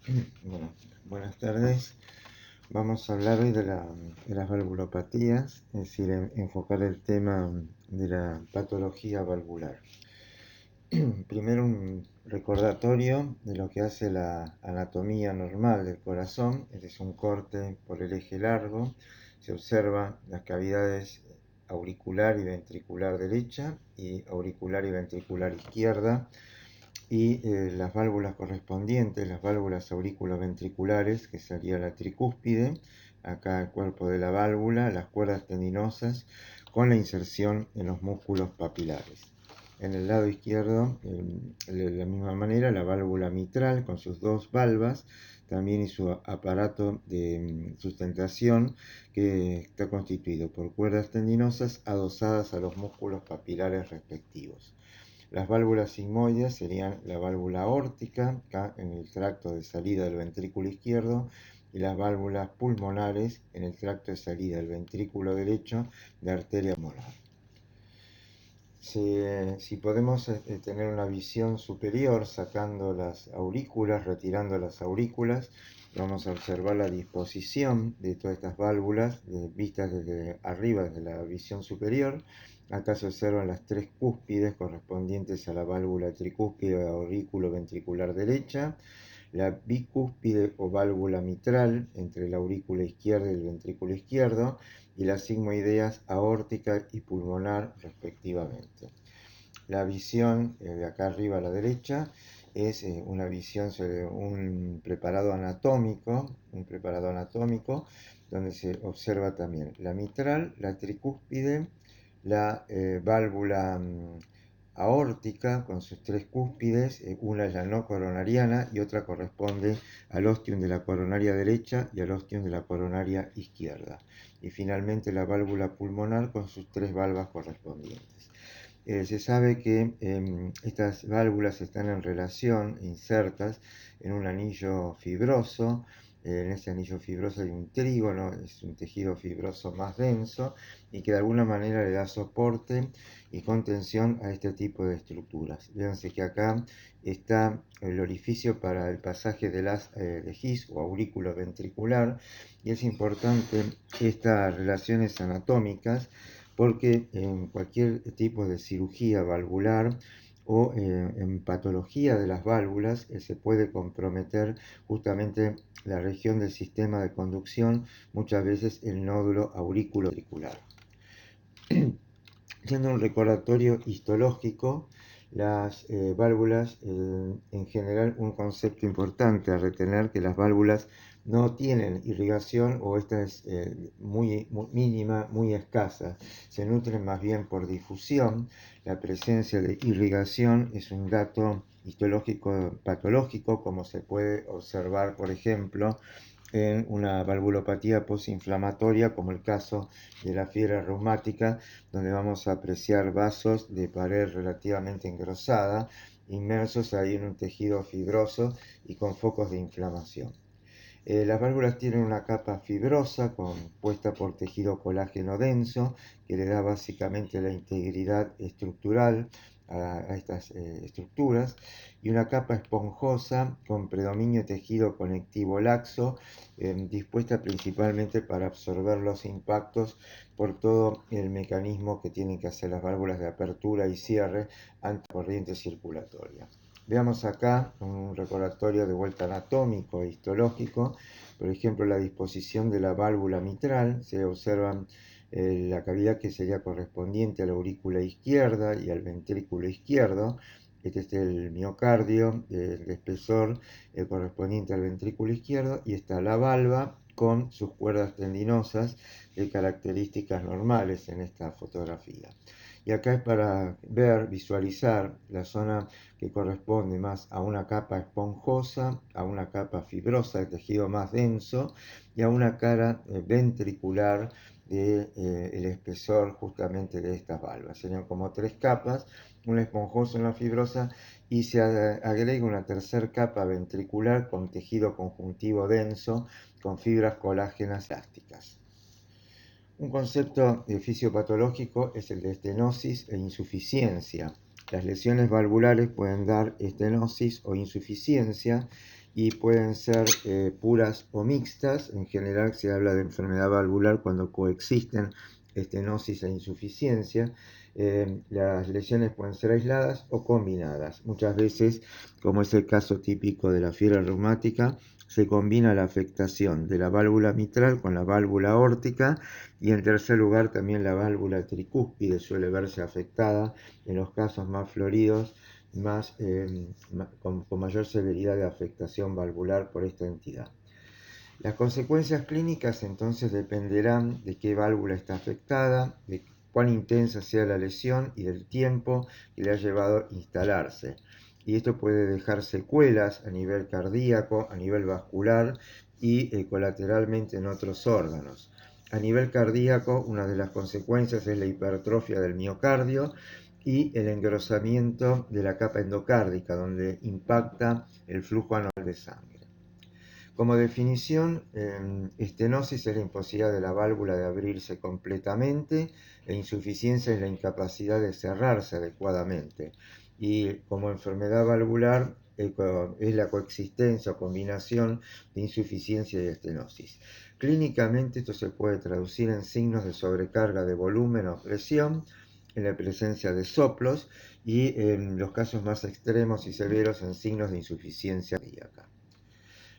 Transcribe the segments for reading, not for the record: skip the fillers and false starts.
Bueno, buenas tardes. Vamos a hablar hoy de las valvulopatías, es decir, enfocar el tema de la patología valvular. Primero un recordatorio de lo que hace la anatomía normal del corazón. Este es un corte por el eje largo. Se observan las cavidades auricular y ventricular derecha y auricular y ventricular izquierda, y las válvulas correspondientes, las válvulas auriculoventriculares, que sería la tricúspide, acá el cuerpo de la válvula, las cuerdas tendinosas, con la inserción en los músculos papilares. En el lado izquierdo, de la misma manera, la válvula mitral con sus dos valvas, también y su aparato de sustentación, que está constituido por cuerdas tendinosas adosadas a los músculos papilares respectivos. Las válvulas sigmoides serían la válvula aórtica, acá en el tracto de salida del ventrículo izquierdo, y las válvulas pulmonares en el tracto de salida del ventrículo derecho de arteria pulmonar. Si podemos tener una visión superior sacando las aurículas, retirando las aurículas, vamos a observar la disposición de todas estas válvulas vistas desde arriba, desde la visión superior. Acá se observan las tres cúspides correspondientes a la válvula tricúspide aurículo-ventricular derecha, la bicúspide o válvula mitral entre la aurícula izquierda y el ventrículo izquierdo, y las sigmoideas aórtica y pulmonar respectivamente. La visión de acá arriba a la derecha es una visión sobre un preparado anatómico, donde se observa también la mitral, la tricúspide, la válvula aórtica con sus tres cúspides, una es la no coronariana y otra corresponde al ostium de la coronaria derecha y al ostium de la coronaria izquierda. Y finalmente la válvula pulmonar con sus tres valvas correspondientes. Se sabe que estas válvulas están en relación, insertas en un anillo fibroso. En ese anillo fibroso hay un trígono, es un tejido fibroso más denso y que de alguna manera le da soporte y contención a este tipo de estructuras. Fíjense que acá está el orificio para el pasaje del haz de His o aurículo ventricular, y es importante estas relaciones anatómicas porque en cualquier tipo de cirugía valvular o en patología de las válvulas se puede comprometer justamente la región del sistema de conducción, muchas veces el nódulo auriculoventricular. Siendo un recordatorio histológico, las válvulas, en general, un concepto importante a retener, que las válvulas no tienen irrigación, o esta es muy mínima, muy escasa. Se nutren más bien por difusión. La presencia de irrigación es un dato histológico patológico, como se puede observar, por ejemplo, en una valvulopatía postinflamatoria, como el caso de la fiebre reumática, donde vamos a apreciar vasos de pared relativamente engrosada, inmersos ahí en un tejido fibroso y con focos de inflamación. Las válvulas tienen una capa fibrosa compuesta por tejido colágeno denso, que le da básicamente la integridad estructural a estas estructuras, y una capa esponjosa con predominio de tejido conectivo laxo, dispuesta principalmente para absorber los impactos por todo el mecanismo que tienen que hacer las válvulas de apertura y cierre ante la corriente circulatoria. Veamos acá un recordatorio de vuelta anatómico e histológico. Por ejemplo, la disposición de la válvula mitral. Se observan la cavidad que sería correspondiente a la aurícula izquierda y al ventrículo izquierdo. Este es el miocardio, el espesor correspondiente al ventrículo izquierdo, y está la valva con sus cuerdas tendinosas de características normales en esta fotografía. Y acá es para ver, visualizar la zona que corresponde más a una capa esponjosa, a una capa fibrosa de tejido más denso y a una cara ventricular del espesor justamente de estas valvas. Serían como tres capas, una esponjosa, una fibrosa, y se agrega una tercera capa ventricular con tejido conjuntivo denso con fibras colágenas elásticas. Un concepto fisiopatológico es el de estenosis e insuficiencia. Las lesiones valvulares pueden dar estenosis o insuficiencia, y pueden ser puras o mixtas. En general se habla de enfermedad valvular cuando coexisten estenosis e insuficiencia. Las lesiones pueden ser aisladas o combinadas. Muchas veces, como es el caso típico de la fiebre reumática, se combina la afectación de la válvula mitral con la válvula aórtica, y en tercer lugar también la válvula tricúspide suele verse afectada en los casos más floridos, con mayor severidad de afectación valvular por esta entidad. Las consecuencias clínicas entonces dependerán de qué válvula está afectada, de cuán intensa sea la lesión y del tiempo que le ha llevado a instalarse. Y esto puede dejar secuelas a nivel cardíaco, a nivel vascular y colateralmente en otros órganos. A nivel cardíaco, una de las consecuencias es la hipertrofia del miocardio y el engrosamiento de la capa endocárdica, donde impacta el flujo anual de sangre. Como definición, estenosis es la imposibilidad de la válvula de abrirse completamente, e insuficiencia es la incapacidad de cerrarse adecuadamente. Y como enfermedad valvular es la coexistencia o combinación de insuficiencia y estenosis. Clínicamente esto se puede traducir en signos de sobrecarga de volumen o presión, en la presencia de soplos y en los casos más extremos y severos en signos de insuficiencia cardíaca.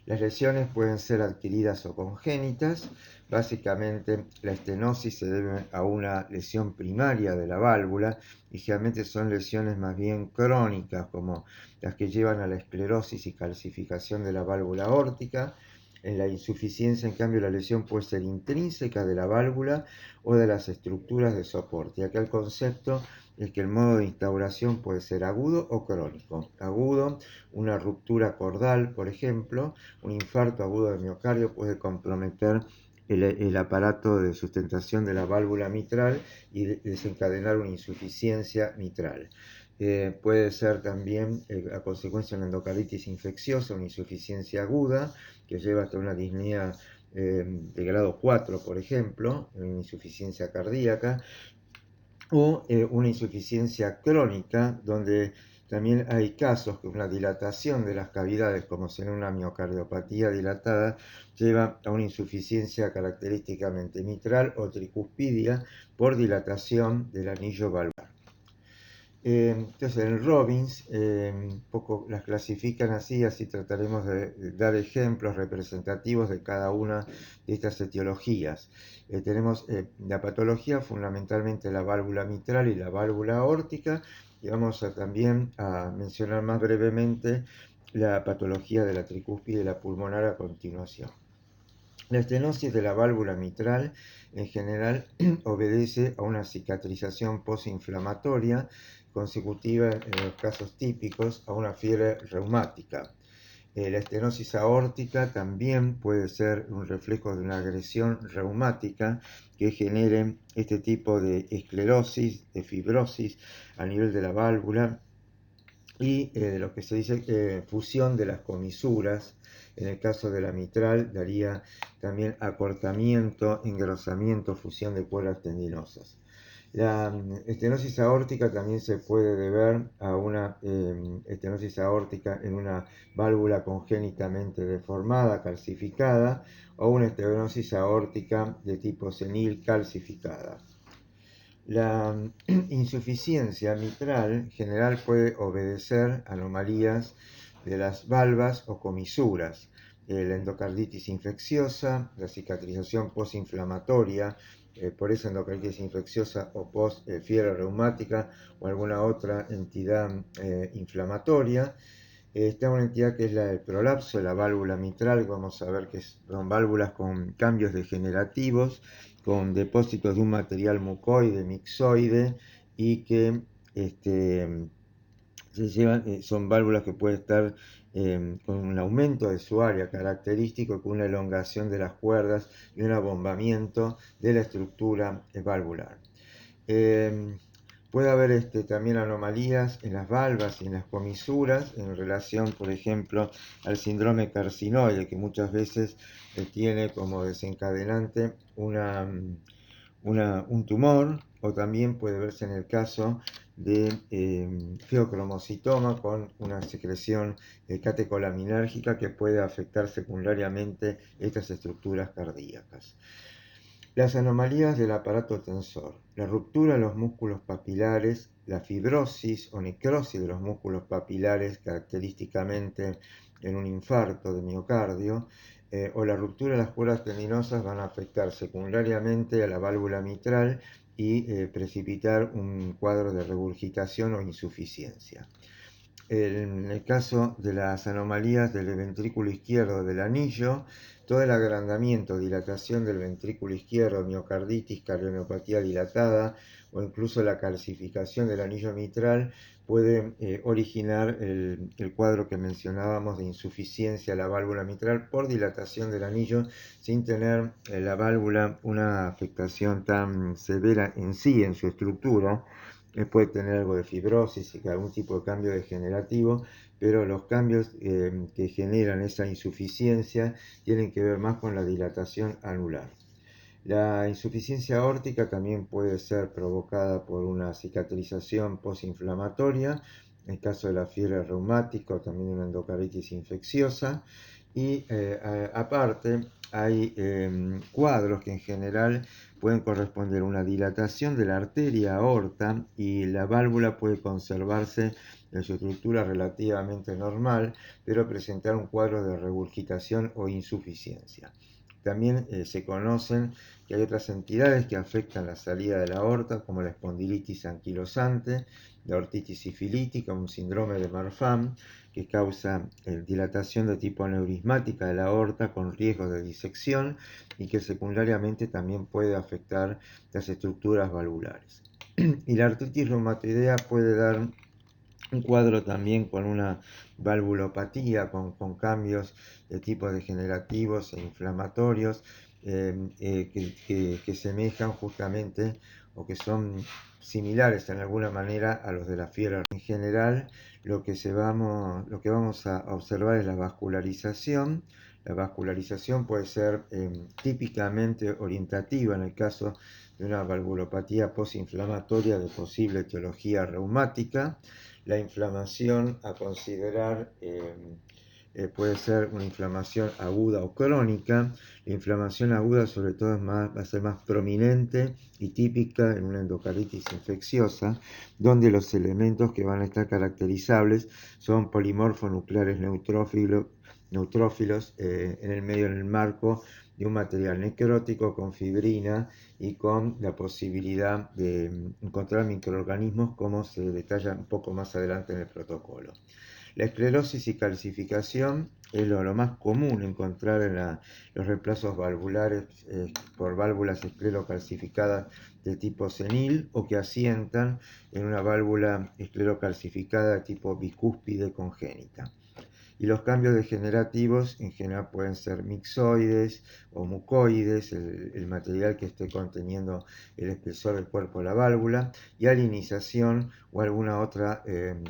Las lesiones pueden ser adquiridas o congénitas. Básicamente, la estenosis se debe a una lesión primaria de la válvula y generalmente son lesiones más bien crónicas, como las que llevan a la esclerosis y calcificación de la válvula aórtica. En la insuficiencia, en cambio, la lesión puede ser intrínseca de la válvula o de las estructuras de soporte. Y acá el concepto es que el modo de instauración puede ser agudo o crónico. Agudo, una ruptura cordal, por ejemplo. Un infarto agudo de miocardio puede comprometer el aparato de sustentación de la válvula mitral y desencadenar una insuficiencia mitral. Puede ser también a consecuencia de una endocarditis infecciosa, una insuficiencia aguda que lleva hasta una disnea de grado 4, por ejemplo, una insuficiencia cardíaca, o una insuficiencia crónica, donde también hay casos que una dilatación de las cavidades, como ser una miocardiopatía dilatada, lleva a una insuficiencia característicamente mitral o tricuspidia por dilatación del anillo valvular. Entonces en Robbins poco las clasifican así trataremos de dar ejemplos representativos de cada una de estas etiologías. Tenemos la patología, fundamentalmente la válvula mitral y la válvula aórtica, y vamos también a mencionar más brevemente la patología de la tricúspide y la pulmonar a continuación. La estenosis de la válvula mitral en general obedece a una cicatrización posinflamatoria consecutiva, en los casos típicos, a una fiebre reumática. La estenosis aórtica también puede ser un reflejo de una agresión reumática que genere este tipo de esclerosis, de fibrosis a nivel de la válvula, y lo que se dice fusión de las comisuras. En el caso de la mitral daría también acortamiento, engrosamiento, fusión de cuerdas tendinosas. La estenosis aórtica también se puede deber a una estenosis aórtica en una válvula congénitamente deformada, calcificada, o una estenosis aórtica de tipo senil calcificada. La insuficiencia mitral en general puede obedecer a anomalías de las valvas o comisuras, la endocarditis infecciosa, la cicatrización postinflamatoria, por esa endocarditis infecciosa o post-fiebre reumática o alguna otra entidad inflamatoria. Está una entidad que es la del prolapso de la válvula mitral. Vamos a ver que son válvulas con cambios degenerativos, con depósitos de un material mucoide, mixoide, y que son válvulas que pueden estar con un aumento de su área característico, con una elongación de las cuerdas y un abombamiento de la estructura valvular. Puede haber también anomalías en las valvas y en las comisuras en relación, por ejemplo, al síndrome carcinoide, que muchas veces tiene como desencadenante un tumor, o también puede verse en el caso de feocromocitoma con una secreción catecolaminérgica que puede afectar secundariamente estas estructuras cardíacas. Las anomalías del aparato tensor, la ruptura de los músculos papilares, la fibrosis o necrosis de los músculos papilares, característicamente en un infarto de miocardio, o la ruptura de las cuerdas tendinosas van a afectar secundariamente a la válvula mitral y precipitar un cuadro de regurgitación o insuficiencia. En el caso de las anomalías del ventrículo izquierdo del anillo, todo el agrandamiento, dilatación del ventrículo izquierdo, miocarditis, cardiomiopatía dilatada o incluso la calcificación del anillo mitral puede originar el cuadro que mencionábamos de insuficiencia de la válvula mitral por dilatación del anillo sin tener la válvula una afectación tan severa en sí, en su estructura. Puede tener algo de fibrosis y algún tipo de cambio degenerativo, pero los cambios que generan esa insuficiencia tienen que ver más con la dilatación anular. La insuficiencia aórtica también puede ser provocada por una cicatrización postinflamatoria, en el caso de la fiebre reumática o también una endocarditis infecciosa. Y aparte hay cuadros que en general pueden corresponder a una dilatación de la arteria aorta y la válvula puede conservarse en su estructura relativamente normal, pero presentar un cuadro de regurgitación o insuficiencia. También se conocen que hay otras entidades que afectan la salida de la aorta, como la espondilitis anquilosante, la ortitis sifilítica, un síndrome de Marfan, que causa dilatación de tipo aneurismática de la aorta con riesgo de disección y que secundariamente también puede afectar las estructuras valvulares. Y la artritis reumatoidea puede dar un cuadro también con una valvulopatía, con cambios de tipo degenerativos e inflamatorios que semejan justamente o que son similares en alguna manera a los de la fiebre. En general, lo que vamos a observar es la vascularización. La vascularización puede ser típicamente orientativa en el caso de una valvulopatía postinflamatoria de posible etiología reumática. La inflamación a considerar puede ser una inflamación aguda o crónica. La inflamación aguda sobre todo va a ser más prominente y típica en una endocarditis infecciosa, donde los elementos que van a estar caracterizables son polimorfonucleares neutrófilos en el medio, en el marco de un material necrótico con fibrina y con la posibilidad de encontrar microorganismos como se detalla un poco más adelante en el protocolo. La esclerosis y calcificación es lo más común encontrar en los reemplazos valvulares por válvulas esclerocalcificadas de tipo senil o que asientan en una válvula esclerocalcificada de tipo bicúspide congénita. Y los cambios degenerativos en general pueden ser mixoides o mucoides, el material que esté conteniendo el espesor del cuerpo de la válvula, y alinización o alguna otra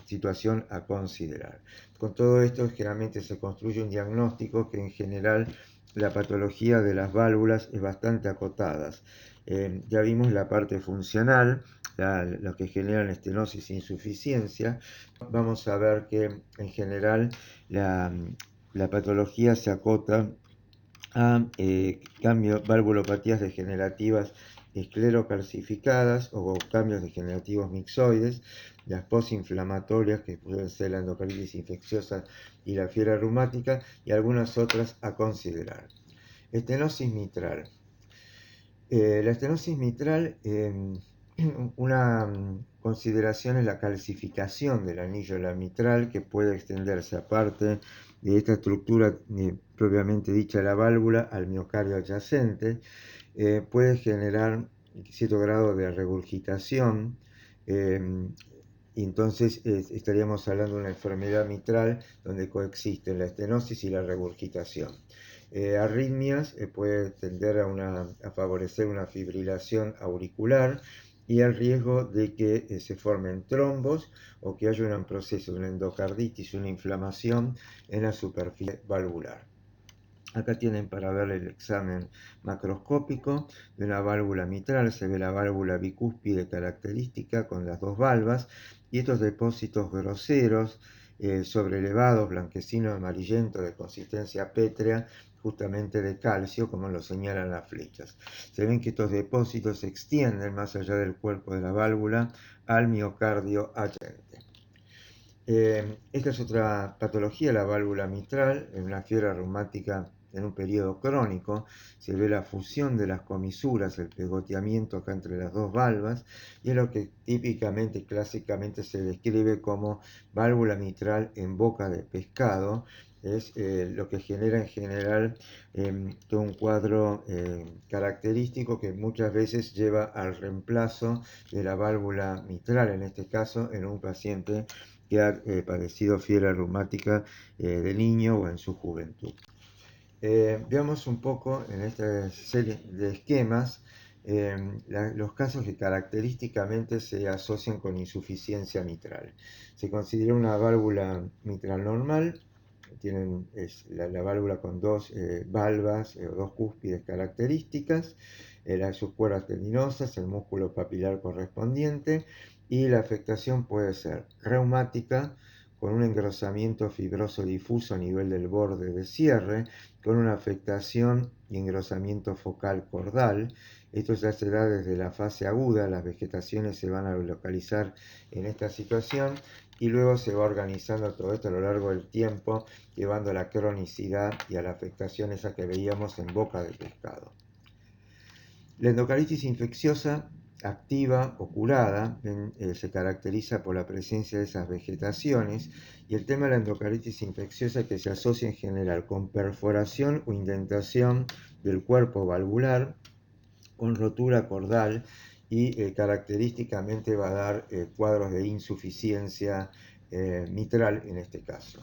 situación a considerar. Con todo esto generalmente se construye un diagnóstico que en general la patología de las válvulas es bastante acotada. Ya vimos la parte funcional, lo que generan estenosis e insuficiencia. Vamos a ver que en general la patología se acota a valvulopatías degenerativas esclerocalcificadas o cambios degenerativos mixoides, las postinflamatorias que pueden ser la endocarditis infecciosa y la fiebre reumática y algunas otras a considerar. Estenosis mitral. La estenosis mitral, una consideración es la calcificación del anillo de la mitral que puede extenderse aparte de esta estructura propiamente dicha de la válvula al miocardio adyacente, puede generar cierto grado de regurgitación, y entonces estaríamos hablando de una enfermedad mitral donde coexisten la estenosis y la regurgitación. Arritmias puede tender a favorecer una fibrilación auricular y el riesgo de que se formen trombos o que haya un proceso de una endocarditis, una inflamación en la superficie valvular. Acá tienen para ver el examen macroscópico de una válvula mitral. Se ve la válvula bicúspide característica con las dos valvas y estos depósitos groseros, sobrelevados, blanquecinos, amarillentos, de consistencia pétrea, justamente de calcio, como lo señalan las flechas. Se ven que estos depósitos se extienden más allá del cuerpo de la válvula al miocardio adyacente. Esta es otra patología, la válvula mitral, en una fiebre reumática en un periodo crónico. Se ve la fusión de las comisuras, el pegoteamiento acá entre las dos valvas, y es lo que típicamente, clásicamente se describe como válvula mitral en boca de pescado. Es lo que genera en general todo un cuadro característico que muchas veces lleva al reemplazo de la válvula mitral, en este caso en un paciente que ha padecido fiebre reumática de niño o en su juventud. Veamos un poco en esta serie de esquemas los casos que característicamente se asocian con insuficiencia mitral. Se considera una válvula mitral normal, es la válvula con dos valvas o dos cúspides características, sus cuerdas tendinosas, el músculo papilar correspondiente, y la afectación puede ser reumática, con un engrosamiento fibroso difuso a nivel del borde de cierre, con una afectación y engrosamiento focal cordal. Esto ya se da desde la fase aguda, las vegetaciones se van a localizar en esta situación y luego se va organizando todo esto a lo largo del tiempo, llevando a la cronicidad y a la afectación esa que veíamos en boca de pescado. La endocaritis infecciosa activa o curada se caracteriza por la presencia de esas vegetaciones, y el tema de la endocaritis infecciosa que se asocia en general con perforación o indentación del cuerpo valvular, con rotura cordal y característicamente va a dar cuadros de insuficiencia mitral en este caso.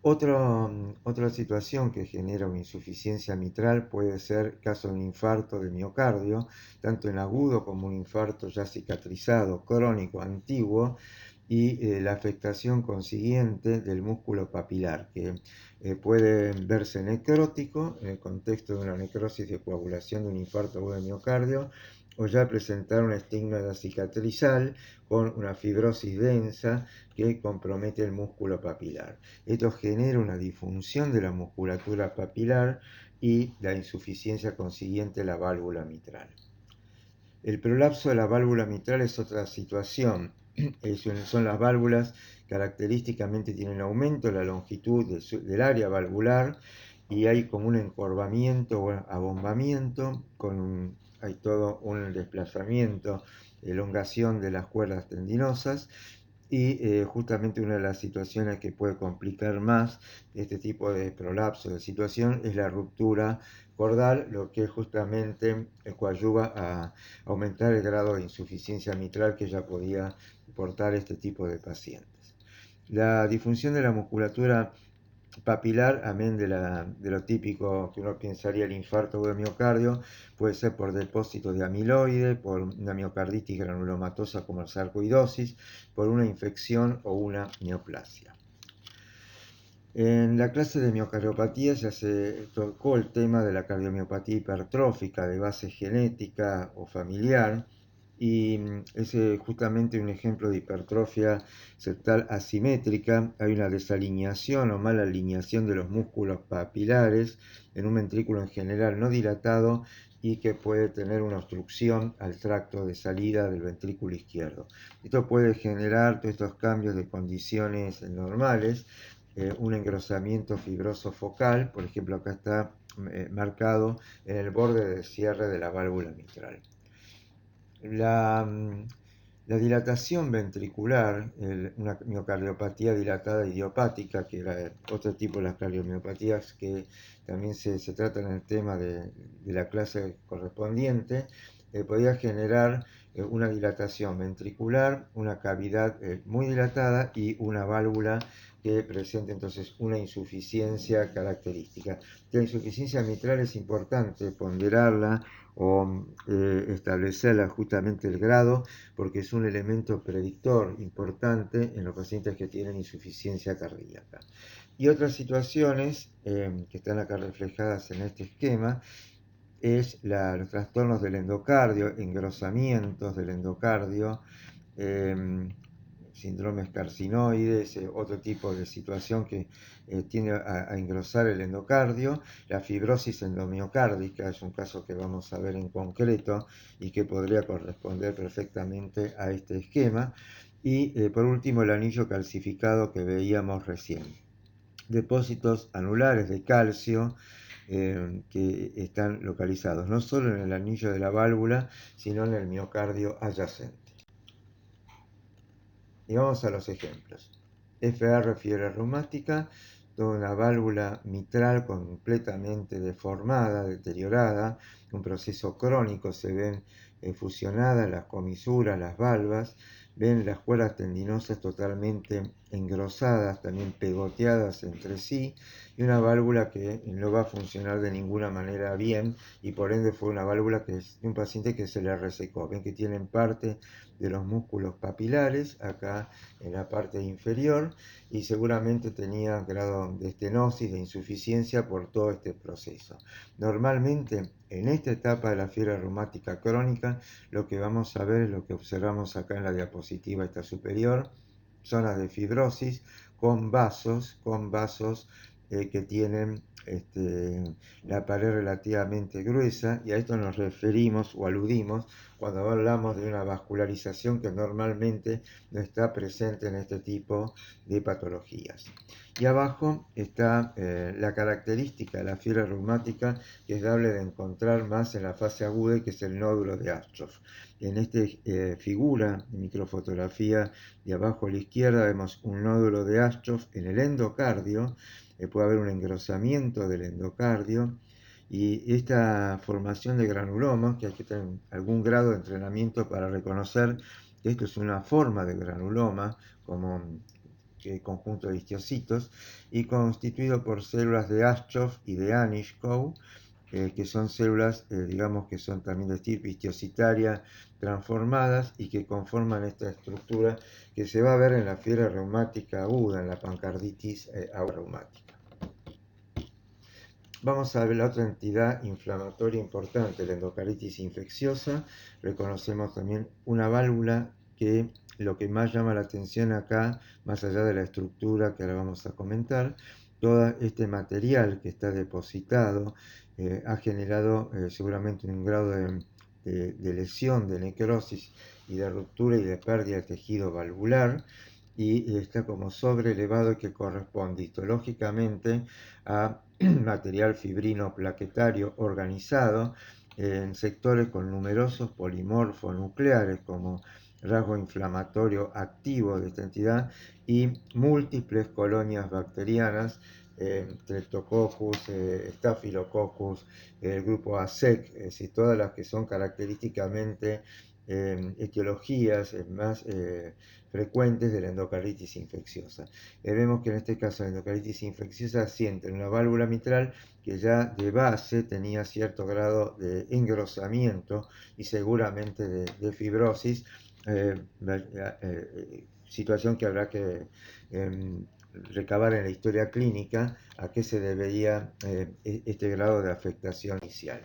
Otra situación que genera una insuficiencia mitral puede ser caso de un infarto de miocardio, tanto en agudo como un infarto ya cicatrizado, crónico, antiguo, y la afectación consiguiente del músculo papilar, que puede verse necrótico en el contexto de una necrosis de coagulación de un infarto agudo de miocardio, o ya presentar un estigma cicatrizal con una fibrosis densa que compromete el músculo papilar. Esto genera una disfunción de la musculatura papilar y la insuficiencia consiguiente de la válvula mitral. El prolapso de la válvula mitral es otra situación. Son las válvulas, característicamente tienen aumento de la longitud del área valvular y hay como un encorvamiento o abombamiento, hay todo un desplazamiento, elongación de las cuerdas tendinosas, y justamente una de las situaciones que puede complicar más este tipo de prolapso de situación es la ruptura cordal, lo que justamente coadyuva a aumentar el grado de insuficiencia mitral que ya podía portar este tipo de pacientes. La disfunción de la musculatura papilar, amén de lo típico que uno pensaría el infarto de miocardio, puede ser por depósito de amiloide, por una miocarditis granulomatosa como la sarcoidosis, por una infección o una neoplasia. En la clase de miocardiopatía ya se tocó el tema de la cardiomiopatía hipertrófica de base genética o familiar, y es justamente un ejemplo de hipertrofia septal asimétrica. Hay una desalineación o mala alineación de los músculos papilares en un ventrículo en general no dilatado y que puede tener una obstrucción al tracto de salida del ventrículo izquierdo. Esto puede generar todos estos cambios de condiciones normales, un engrosamiento fibroso focal, por ejemplo acá está marcado en el borde de cierre de la válvula mitral. La dilatación ventricular, una miocardiopatía dilatada idiopática, que era otro tipo de las cardiomiopatías que también se trata en el tema de la clase correspondiente, podía generar una dilatación ventricular, una cavidad muy dilatada y una válvula que presenta entonces una insuficiencia característica. La insuficiencia mitral es importante ponderarla o establecerla justamente el grado, porque es un elemento predictor importante en los pacientes que tienen insuficiencia cardíaca. Y otras situaciones que están acá reflejadas en este esquema es los trastornos del endocardio, engrosamientos del endocardio, síndromes carcinoides, otro tipo de situación que tiende a engrosar el endocardio. La fibrosis endomiocárdica es un caso que vamos a ver en concreto y que podría corresponder perfectamente a este esquema. Y por último, el anillo calcificado que veíamos recién. Depósitos anulares de calcio que están localizados no solo en el anillo de la válvula, sino en el miocardio adyacente. Y vamos a los ejemplos. FR, fiebre reumática, toda una válvula mitral completamente deformada, deteriorada, un proceso crónico, se ven fusionadas las comisuras, las valvas, ven las cuerdas tendinosas totalmente engrosadas, también pegoteadas entre sí, y una válvula que no va a funcionar de ninguna manera bien, y por ende fue una válvula que es de un paciente que se le resecó. Ven que tienen parte de los músculos papilares acá en la parte inferior, y seguramente tenía grado de estenosis, de insuficiencia por todo este proceso. Normalmente en esta etapa de la fiebre reumática crónica lo que vamos a ver es lo que observamos acá en la diapositiva esta superior, zonas de fibrosis con vasos que tienen la pared relativamente gruesa, y a esto nos referimos o aludimos cuando hablamos de una vascularización que normalmente no está presente en este tipo de patologías. Y abajo está la característica de la fiebre reumática, que es dable de encontrar más en la fase aguda, que es el nódulo de Astroff. En esta figura de microfotografía de abajo a la izquierda vemos un nódulo de Astroff en el endocardio. Puede haber un engrosamiento del endocardio, y esta formación de granuloma, que hay que tener algún grado de entrenamiento para reconocer que esto es una forma de granuloma, como conjunto de histocitos, y constituido por células de Astroff y de Anichkow, que son células, digamos que son también de estirpe histocitaria transformadas, y que conforman esta estructura que se va a ver en la fiebre reumática aguda, en la pancarditis reumática. Vamos a ver la otra entidad inflamatoria importante, la endocarditis infecciosa. Reconocemos también una válvula que lo que más llama la atención acá, más allá de la estructura que ahora vamos a comentar, todo este material que está depositado ha generado seguramente un grado de lesión, de necrosis y de ruptura y de pérdida de tejido valvular, y está como sobrelevado, que corresponde histológicamente a material fibrino plaquetario organizado en sectores con numerosos polimorfos nucleares como rasgo inflamatorio activo de esta entidad, y múltiples colonias bacterianas, Streptococcus, Staphylococcus, el grupo ASEC, es decir, todas las que son característicamente etiologías más frecuentes de la endocarditis infecciosa. Vemos que en este caso la endocarditis infecciosa siente en una válvula mitral que ya de base tenía cierto grado de engrosamiento y seguramente de fibrosis, situación que habrá que recabar en la historia clínica a qué se debería este grado de afectación inicial.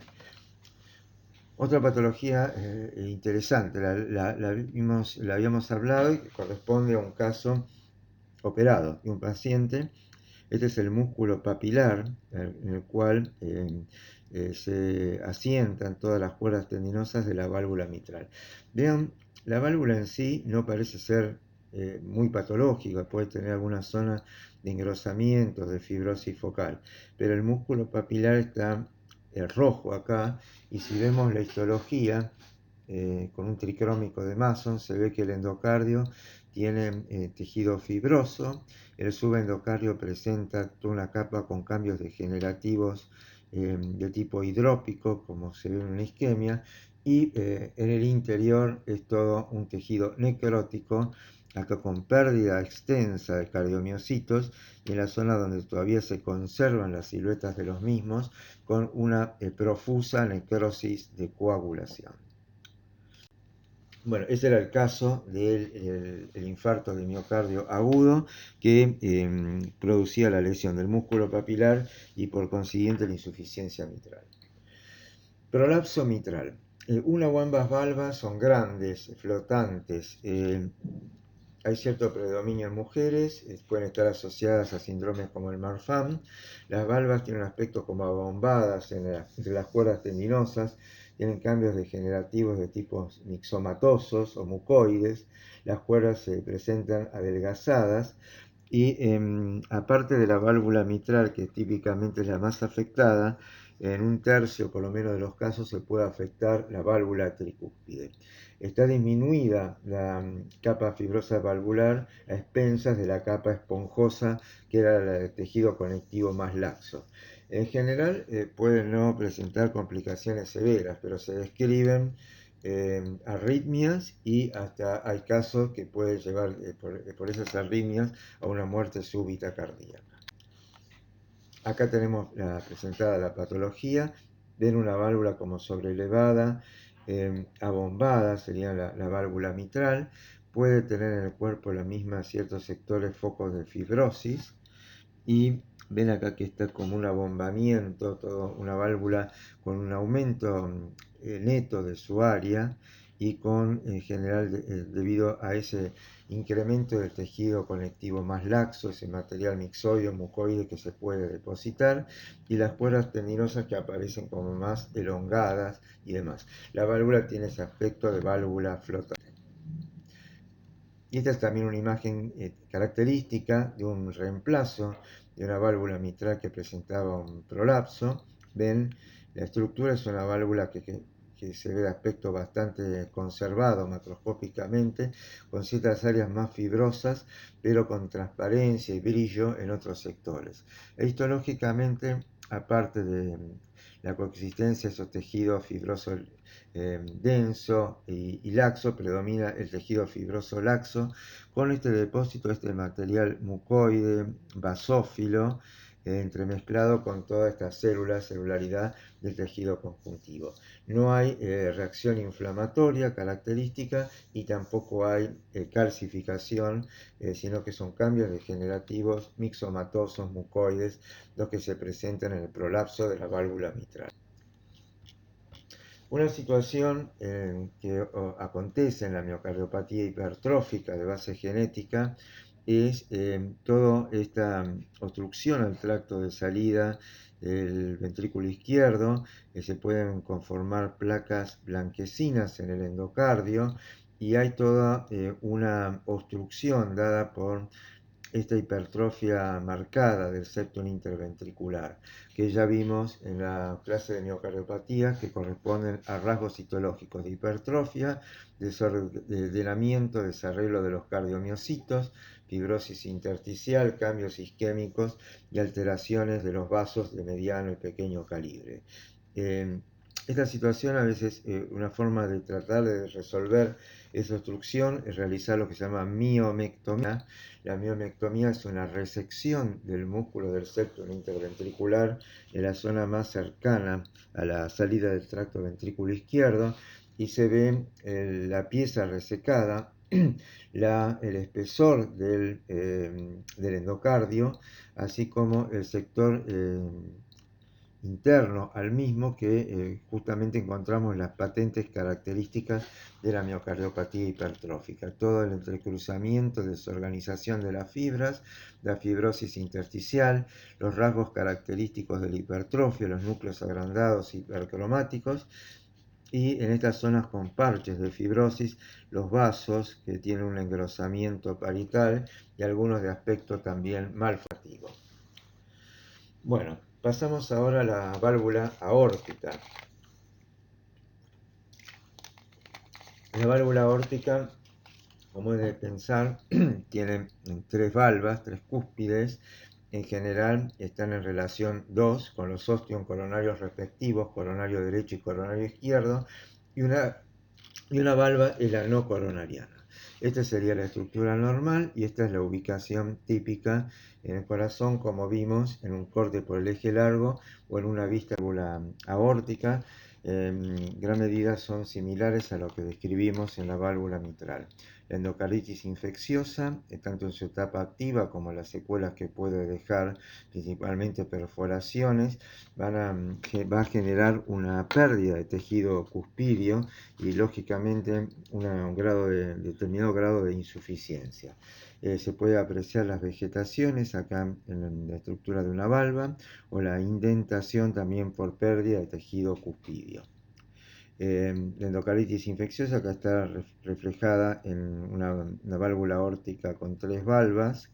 Otra patología interesante, la habíamos hablado, y que corresponde a un caso operado de un paciente. Este es el músculo papilar, en el cual se asientan todas las cuerdas tendinosas de la válvula mitral. Vean, la válvula en sí no parece ser muy patológica, puede tener alguna zona de engrosamiento, de fibrosis focal, pero el músculo papilar está rojo acá, y si vemos la histología con un tricrómico de Mason, se ve que el endocardio tiene tejido fibroso, el subendocardio presenta toda una capa con cambios degenerativos de tipo hidrópico, como se ve en una isquemia, y en el interior es todo un tejido necrótico, acá con pérdida extensa de cardiomiocitos, y en la zona donde todavía se conservan las siluetas de los mismos, con una profusa necrosis de coagulación. Bueno, ese era el caso del el infarto de miocardio agudo que producía la lesión del músculo papilar y por consiguiente la insuficiencia mitral. Prolapso mitral. Una o ambas valvas son grandes, flotantes. Hay cierto predominio en mujeres, pueden estar asociadas a síndromes como el Marfan. Las valvas tienen un aspecto como abombadas entre las cuerdas tendinosas, tienen cambios degenerativos de tipos mixomatosos o mucoides. Las cuerdas se presentan adelgazadas y aparte de la válvula mitral, que típicamente es la más afectada, en un tercio por lo menos de los casos se puede afectar la válvula tricúspide. Está disminuida la capa fibrosa valvular a expensas de la capa esponjosa que era la del tejido conectivo más laxo. En general pueden no presentar complicaciones severas, pero se describen arritmias y hasta hay casos que pueden llevar por esas arritmias a una muerte súbita cardíaca. Acá tenemos presentada la patología, ven una válvula como sobrelevada, abombada, sería la válvula mitral, puede tener en el cuerpo la misma ciertos sectores focos de fibrosis y ven acá que está como un abombamiento, una válvula con un aumento neto de su área y con en general debido a ese incremento del tejido conectivo más laxo, ese material mixoide o mucoide que se puede depositar y las cuerdas tendinosas que aparecen como más elongadas y demás. La válvula tiene ese aspecto de válvula flotante. Y esta es también una imagen característica de un reemplazo de una válvula mitral que presentaba un prolapso. Ven, la estructura es una válvula que se ve de aspecto bastante conservado macroscópicamente, con ciertas áreas más fibrosas, pero con transparencia y brillo en otros sectores. Histológicamente, aparte de la coexistencia de esos tejidos fibrosos denso y laxo, predomina el tejido fibroso laxo, con este depósito, este material mucoide, basófilo, entremezclado con toda esta celularidad del tejido conjuntivo. No hay reacción inflamatoria característica y tampoco hay calcificación, sino que son cambios degenerativos mixomatosos mucoides los que se presentan en el prolapso de la válvula mitral. Una situación que acontece en la miocardiopatía hipertrófica de base genética es toda esta obstrucción al tracto de salida del ventrículo izquierdo, se pueden conformar placas blanquecinas en el endocardio y hay toda una obstrucción dada por esta hipertrofia marcada del septum interventricular, que ya vimos en la clase de miocardiopatía, que corresponden a rasgos citológicos de hipertrofia, desarrollo, desarreglo de los cardiomiocitos, fibrosis intersticial, cambios isquémicos y alteraciones de los vasos de mediano y pequeño calibre. Esta situación a veces, una forma de tratar de resolver esa obstrucción es realizar lo que se llama miomectomía. La miomectomía es una resección del músculo del septum interventricular en la zona más cercana a la salida del tracto ventrículo izquierdo y se ve la pieza resecada, el espesor del endocardio, así como el sector interno al mismo que justamente encontramos las patentes características de la miocardiopatía hipertrófica. Todo el entrecruzamiento, desorganización de las fibras, la fibrosis intersticial, los rasgos característicos de la hipertrofia, los núcleos agrandados hipercromáticos, y en estas zonas con parches de fibrosis, los vasos que tienen un engrosamiento parietal y algunos de aspecto también malformativo. Bueno, pasamos ahora a la válvula aórtica. La válvula aórtica, como es de pensar, tiene tres valvas, tres cúspides. En general están en relación 2 con los ostium coronarios respectivos, coronario derecho y coronario izquierdo, y una valva es la no coronariana. Esta sería la estructura normal y esta es la ubicación típica en el corazón, como vimos en un corte por el eje largo o en una vista aórtica. en gran medida son similares a lo que describimos en la válvula mitral. La endocarditis infecciosa, tanto en su etapa activa como las secuelas que puede dejar, principalmente perforaciones, va a generar una pérdida de tejido cuspidio y lógicamente determinado grado de insuficiencia. Se puede apreciar las vegetaciones acá en la estructura de una valva o la indentación también por pérdida de tejido cuspidio. La endocarditis infecciosa acá está reflejada en una válvula aórtica con 3 valvas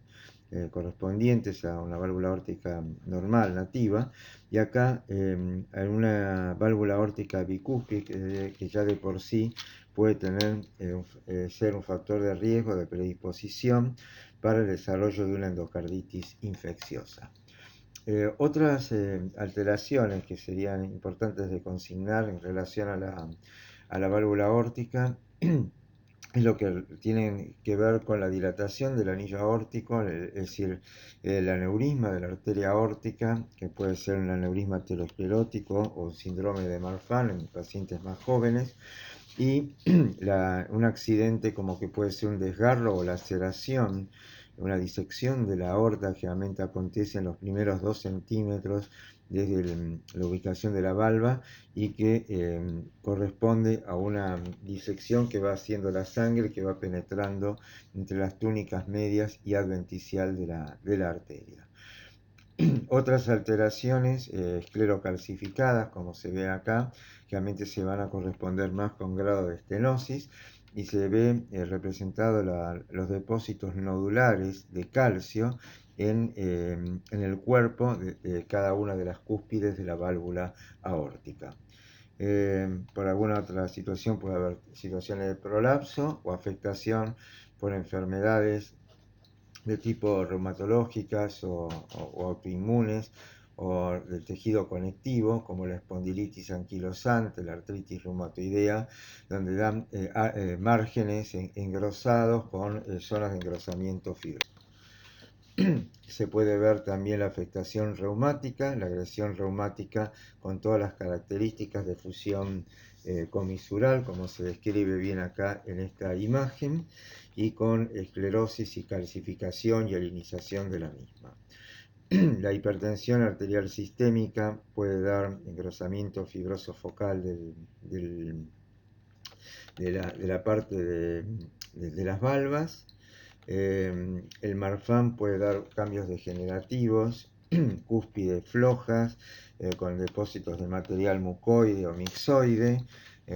correspondientes a una válvula aórtica normal, nativa, y acá en una válvula aórtica bicúspide que ya de por sí puede ser un factor de riesgo, de predisposición para el desarrollo de una endocarditis infecciosa. Otras alteraciones que serían importantes de consignar en relación a la válvula aórtica es lo que tienen que ver con la dilatación del anillo aórtico, es decir, el aneurisma de la arteria aórtica, que puede ser un aneurisma aterosclerótico o un síndrome de Marfan en pacientes más jóvenes, y un accidente como que puede ser un desgarro o laceración, una disección de la aorta, generalmente acontece en los primeros 2 centímetros desde la ubicación de la valva y que corresponde a una disección que va haciendo la sangre, que va penetrando entre las túnicas medias y adventicial de la arteria. Otras alteraciones esclerocalcificadas, como se ve acá, generalmente se van a corresponder más con grado de estenosis y se ve representado los depósitos nodulares de calcio en el cuerpo de cada una de las cúspides de la válvula aórtica. Por alguna otra situación puede haber situaciones de prolapso o afectación por enfermedades de tipo reumatológicas o autoinmunes o del tejido conectivo, como la espondilitis anquilosante, la artritis reumatoidea, donde dan márgenes engrosados con zonas de engrosamiento fibroso. Se puede ver también la afectación reumática, la agresión reumática con todas las características de fusión comisural, como se describe bien acá en esta imagen, y con esclerosis y calcificación y alinización de la misma. La hipertensión arterial sistémica puede dar engrosamiento fibroso focal de la parte de las valvas. El Marfan puede dar cambios degenerativos, cúspides flojas, con depósitos de material mucoide o mixoide,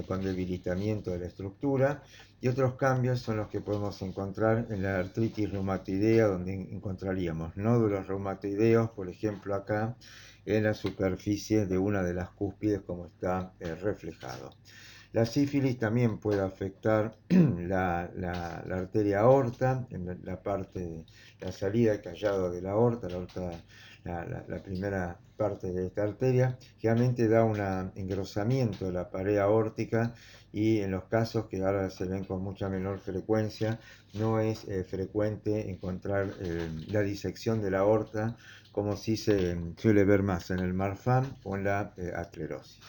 con debilitamiento de la estructura, y otros cambios son los que podemos encontrar en la artritis reumatoidea, donde encontraríamos nódulos reumatoideos, por ejemplo acá, en la superficie de una de las cúspides, como está reflejado. La sífilis también puede afectar la arteria aorta, en la parte de la salida, el callado de la aorta, la primera parte de esta arteria, generalmente da un engrosamiento de la pared aórtica y en los casos que ahora se ven con mucha menor frecuencia, no es frecuente encontrar la disección de la aorta como si se suele ver más en el Marfan o en la atlerosis.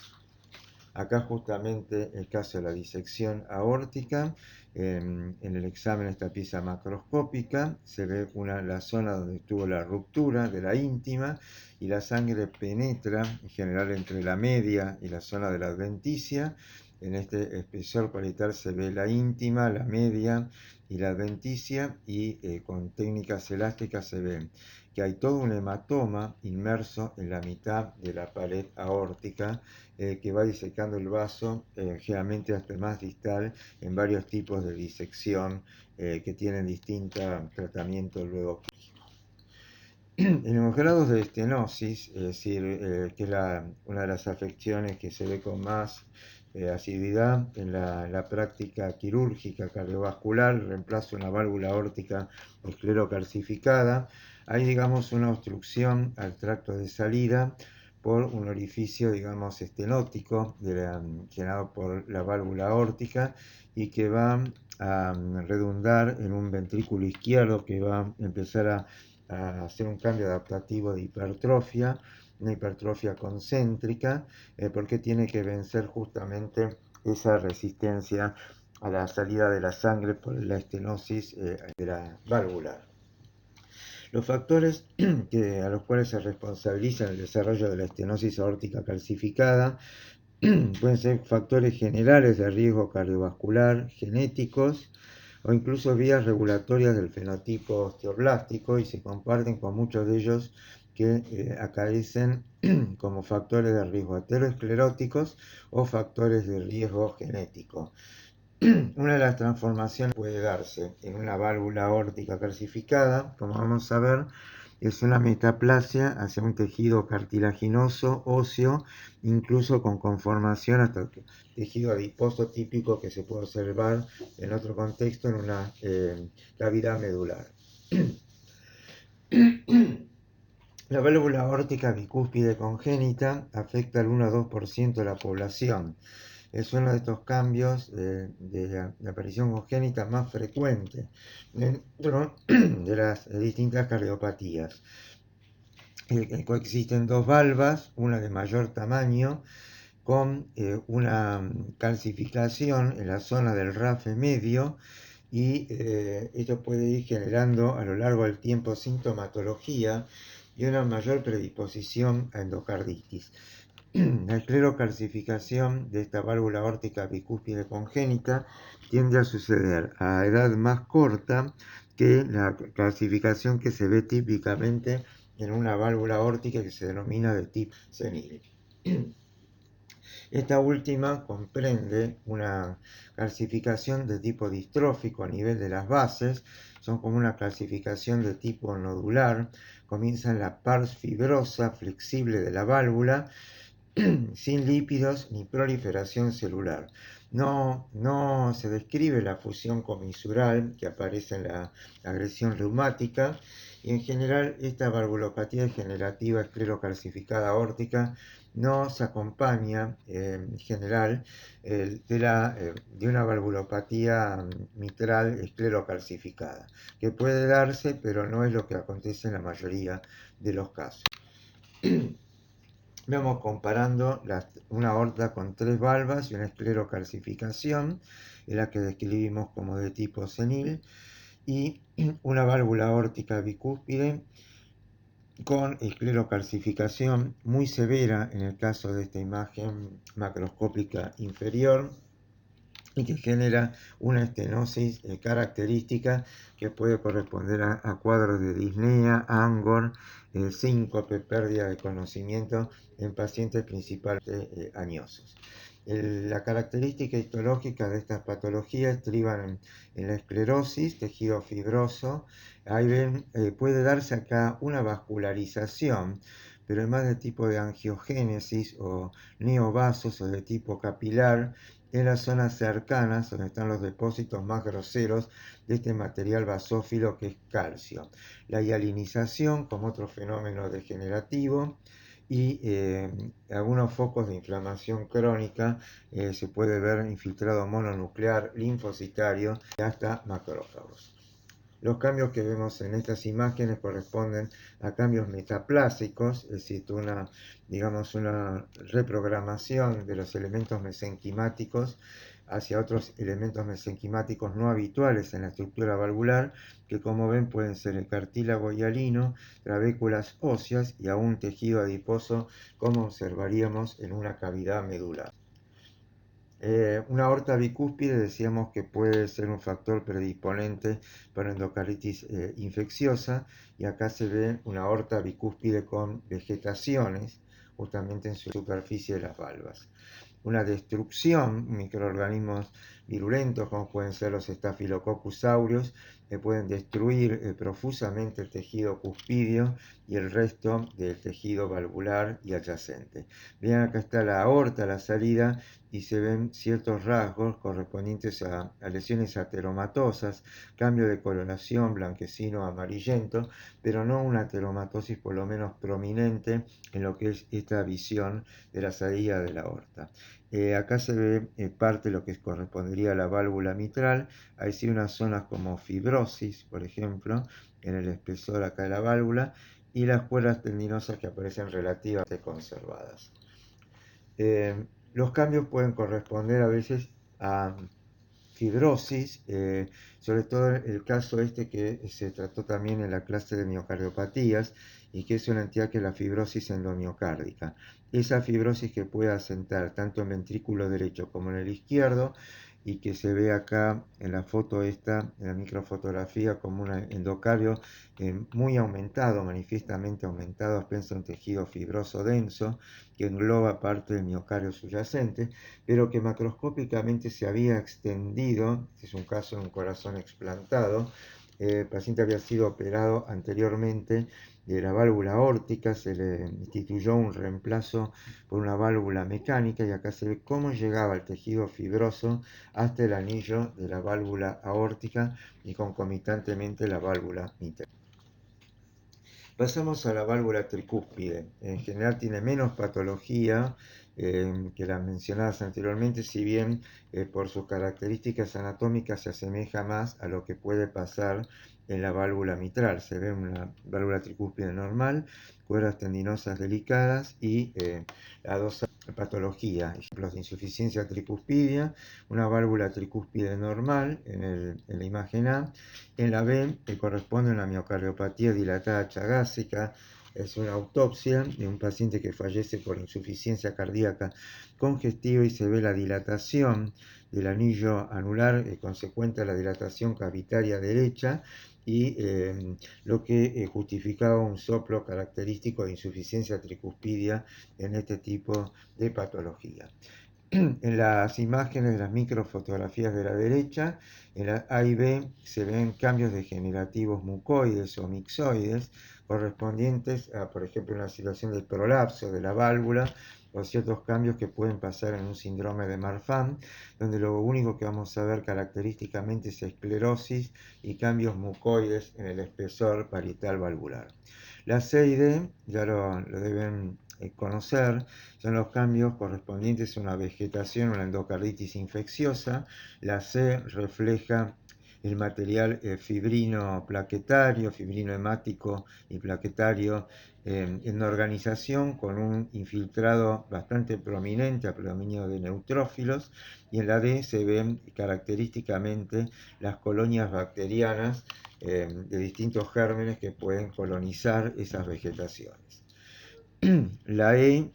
Acá justamente el caso de la disección aórtica, en el examen de esta pieza macroscópica se ve la zona donde estuvo la ruptura de la íntima y la sangre penetra en general entre la media y la zona de la adventicia. En este espesor parietal se ve la íntima, la media y la adventicia, y con técnicas elásticas se ve que hay todo un hematoma inmerso en la mitad de la pared aórtica, que va disecando el vaso, generalmente hasta más distal, en varios tipos de disección que tienen distinto tratamiento luego clínico. En los grados de estenosis, es decir, que es una de las afecciones que se ve con más asiduidad en la práctica quirúrgica cardiovascular, el reemplazo de una válvula aórtica esclerocalcificada, hay, digamos, una obstrucción al tracto de salida por un orificio, digamos, estenótico generado por la válvula aórtica y que va a redundar en un ventrículo izquierdo que va a empezar a a hacer un cambio adaptativo de hipertrofia, una hipertrofia concéntrica, porque tiene que vencer justamente esa resistencia a la salida de la sangre por la estenosis de la válvula. Los factores a los cuales se responsabilizan el desarrollo de la estenosis aórtica calcificada pueden ser factores generales de riesgo cardiovascular, genéticos o incluso vías regulatorias del fenotipo osteoblástico, y se comparten con muchos de ellos que acaecen como factores de riesgo ateroscleróticos o factores de riesgo genético. Una de las transformaciones que puede darse en una válvula aórtica calcificada, como vamos a ver, es una metaplasia hacia un tejido cartilaginoso, óseo, incluso con conformación hasta el tejido adiposo típico que se puede observar en otro contexto en una cavidad medular. La válvula aórtica bicúspide congénita afecta al 1 a 2% de la población. Es uno de estos cambios de la aparición congénita más frecuente dentro de las distintas cardiopatías. Coexisten dos valvas, una de mayor tamaño, con una calcificación en la zona del RAFE medio, y esto puede ir generando a lo largo del tiempo sintomatología y una mayor predisposición a endocarditis. La esclerocalcificación de esta válvula aórtica bicúspide congénita tiende a suceder a edad más corta que la calcificación que se ve típicamente en una válvula aórtica que se denomina de tipo senil. Esta última comprende una calcificación de tipo distrófico a nivel de las bases, son como una calcificación de tipo nodular, comienza en la pars fibrosa flexible de la válvula, sin lípidos ni proliferación celular. No se describe la fusión comisural que aparece en la agresión reumática, y en general esta valvulopatía degenerativa esclerocalcificada aórtica no se acompaña en general de una valvulopatía mitral esclerocalcificada, que puede darse, pero no es lo que acontece en la mayoría de los casos. Vamos comparando una aorta con 3 valvas y una esclerocalcificación, en la que describimos como de tipo senil, y una válvula aórtica bicúspide con esclerocalcificación muy severa en el caso de esta imagen macroscópica inferior, y que genera una estenosis característica que puede corresponder a cuadros de disnea, angor, síncope, pérdida de conocimiento en pacientes principalmente añosos. La característica histológica de estas patologías estriban en la esclerosis, tejido fibroso. Ahí ven, puede darse acá una vascularización, pero además de tipo de angiogénesis o neovasos o de tipo capilar, en las zonas cercanas donde están los depósitos más groseros de este material basófilo que es calcio. La hialinización como otro fenómeno degenerativo, y algunos focos de inflamación crónica, se puede ver infiltrado mononuclear, linfocitario y hasta macrófagos. Los cambios que vemos en estas imágenes corresponden a cambios metaplásicos, es decir, una reprogramación de los elementos mesenquimáticos hacia otros elementos mesenquimáticos no habituales en la estructura valvular, que como ven pueden ser el cartílago hialino, trabéculas óseas y aún tejido adiposo, como observaríamos en una cavidad medular. Una aorta bicúspide decíamos que puede ser un factor predisponente para endocarditis infecciosa, y acá se ve una aorta bicúspide con vegetaciones justamente en su superficie de las valvas. Una destrucción, microorganismos virulentos como pueden ser los Staphylococcus aureus, que pueden destruir profusamente el tejido cuspidio y el resto del tejido valvular y adyacente. Bien, acá está la aorta, la salida, y se ven ciertos rasgos correspondientes a lesiones ateromatosas, cambio de coloración blanquecino amarillento, pero no una ateromatosis por lo menos prominente en lo que es esta visión de la salida de la aorta. Acá se ve parte de lo que correspondería a la válvula mitral. Hay sí unas zonas como fibrosis, por ejemplo, en el espesor acá de la válvula, y las cuerdas tendinosas que aparecen relativamente conservadas. Los cambios pueden corresponder a veces a fibrosis, sobre todo en el caso este que se trató también en la clase de miocardiopatías y que es una entidad que es la fibrosis endomiocárdica. Esa fibrosis que puede asentar tanto en el ventrículo derecho como en el izquierdo y que se ve acá en la foto esta, en la microfotografía, como un endocardio muy aumentado, manifiestamente aumentado, apenas un tejido fibroso denso que engloba parte del miocardio subyacente, pero que macroscópicamente se había extendido. Este es un caso de un corazón explantado. El paciente había sido operado anteriormente de la válvula aórtica, se le instituyó un reemplazo por una válvula mecánica y acá se ve cómo llegaba el tejido fibroso hasta el anillo de la válvula aórtica y concomitantemente la válvula mitral. Pasamos a la válvula tricúspide. En general tiene menos patología que las mencionadas anteriormente, si bien por sus características anatómicas se asemeja más a lo que puede pasar en la válvula mitral. Se ve una válvula tricúspide normal, cuerdas tendinosas delicadas y la patología, ejemplos de insuficiencia tricuspidia, una válvula tricúspide normal en la imagen A. En la B corresponde a una miocardiopatía dilatada chagásica. Es una autopsia de un paciente que fallece por insuficiencia cardíaca congestiva y se ve la dilatación del anillo anular consecuente a la dilatación cavitaria derecha y lo que justificaba un soplo característico de insuficiencia tricuspidia en este tipo de patología. En las imágenes de las microfotografías de la derecha, en la A y B se ven cambios degenerativos mucoides o mixoides correspondientes a, por ejemplo, una situación de prolapso de la válvula o ciertos cambios que pueden pasar en un síndrome de Marfan, donde lo único que vamos a ver característicamente es esclerosis y cambios mucoides en el espesor parietal valvular. La C y D ya lo deben conocer, son los cambios correspondientes a una vegetación, una endocarditis infecciosa. La C refleja el material fibrino plaquetario, fibrino hemático y plaquetario en una organización con un infiltrado bastante prominente a predominio de neutrófilos, y en la D se ven característicamente las colonias bacterianas de distintos gérmenes que pueden colonizar esas vegetaciones. La E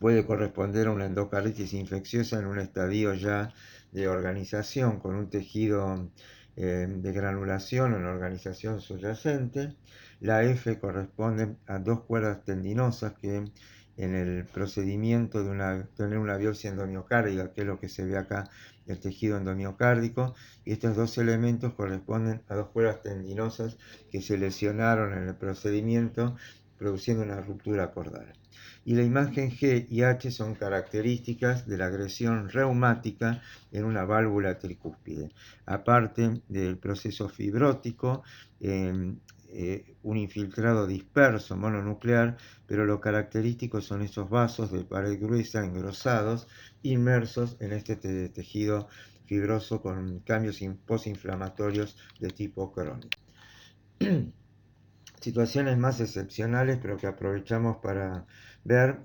puede corresponder a una endocarditis infecciosa en un estadio ya de organización con un tejido de granulación en organización subyacente. La F corresponde a dos cuerdas tendinosas que en el procedimiento de tener una biopsia endomiocárdica, que es lo que se ve acá, el tejido endomiocárdico, y estos dos elementos corresponden a dos cuerdas tendinosas que se lesionaron en el procedimiento, produciendo una ruptura cordal. Y la imagen G y H son características de la agresión reumática en una válvula tricúspide. Aparte del proceso fibrótico, un infiltrado disperso mononuclear, pero lo característico son esos vasos de pared gruesa engrosados, inmersos en este tejido fibroso con cambios postinflamatorios de tipo crónico. Situaciones más excepcionales, pero que aprovechamos para ver,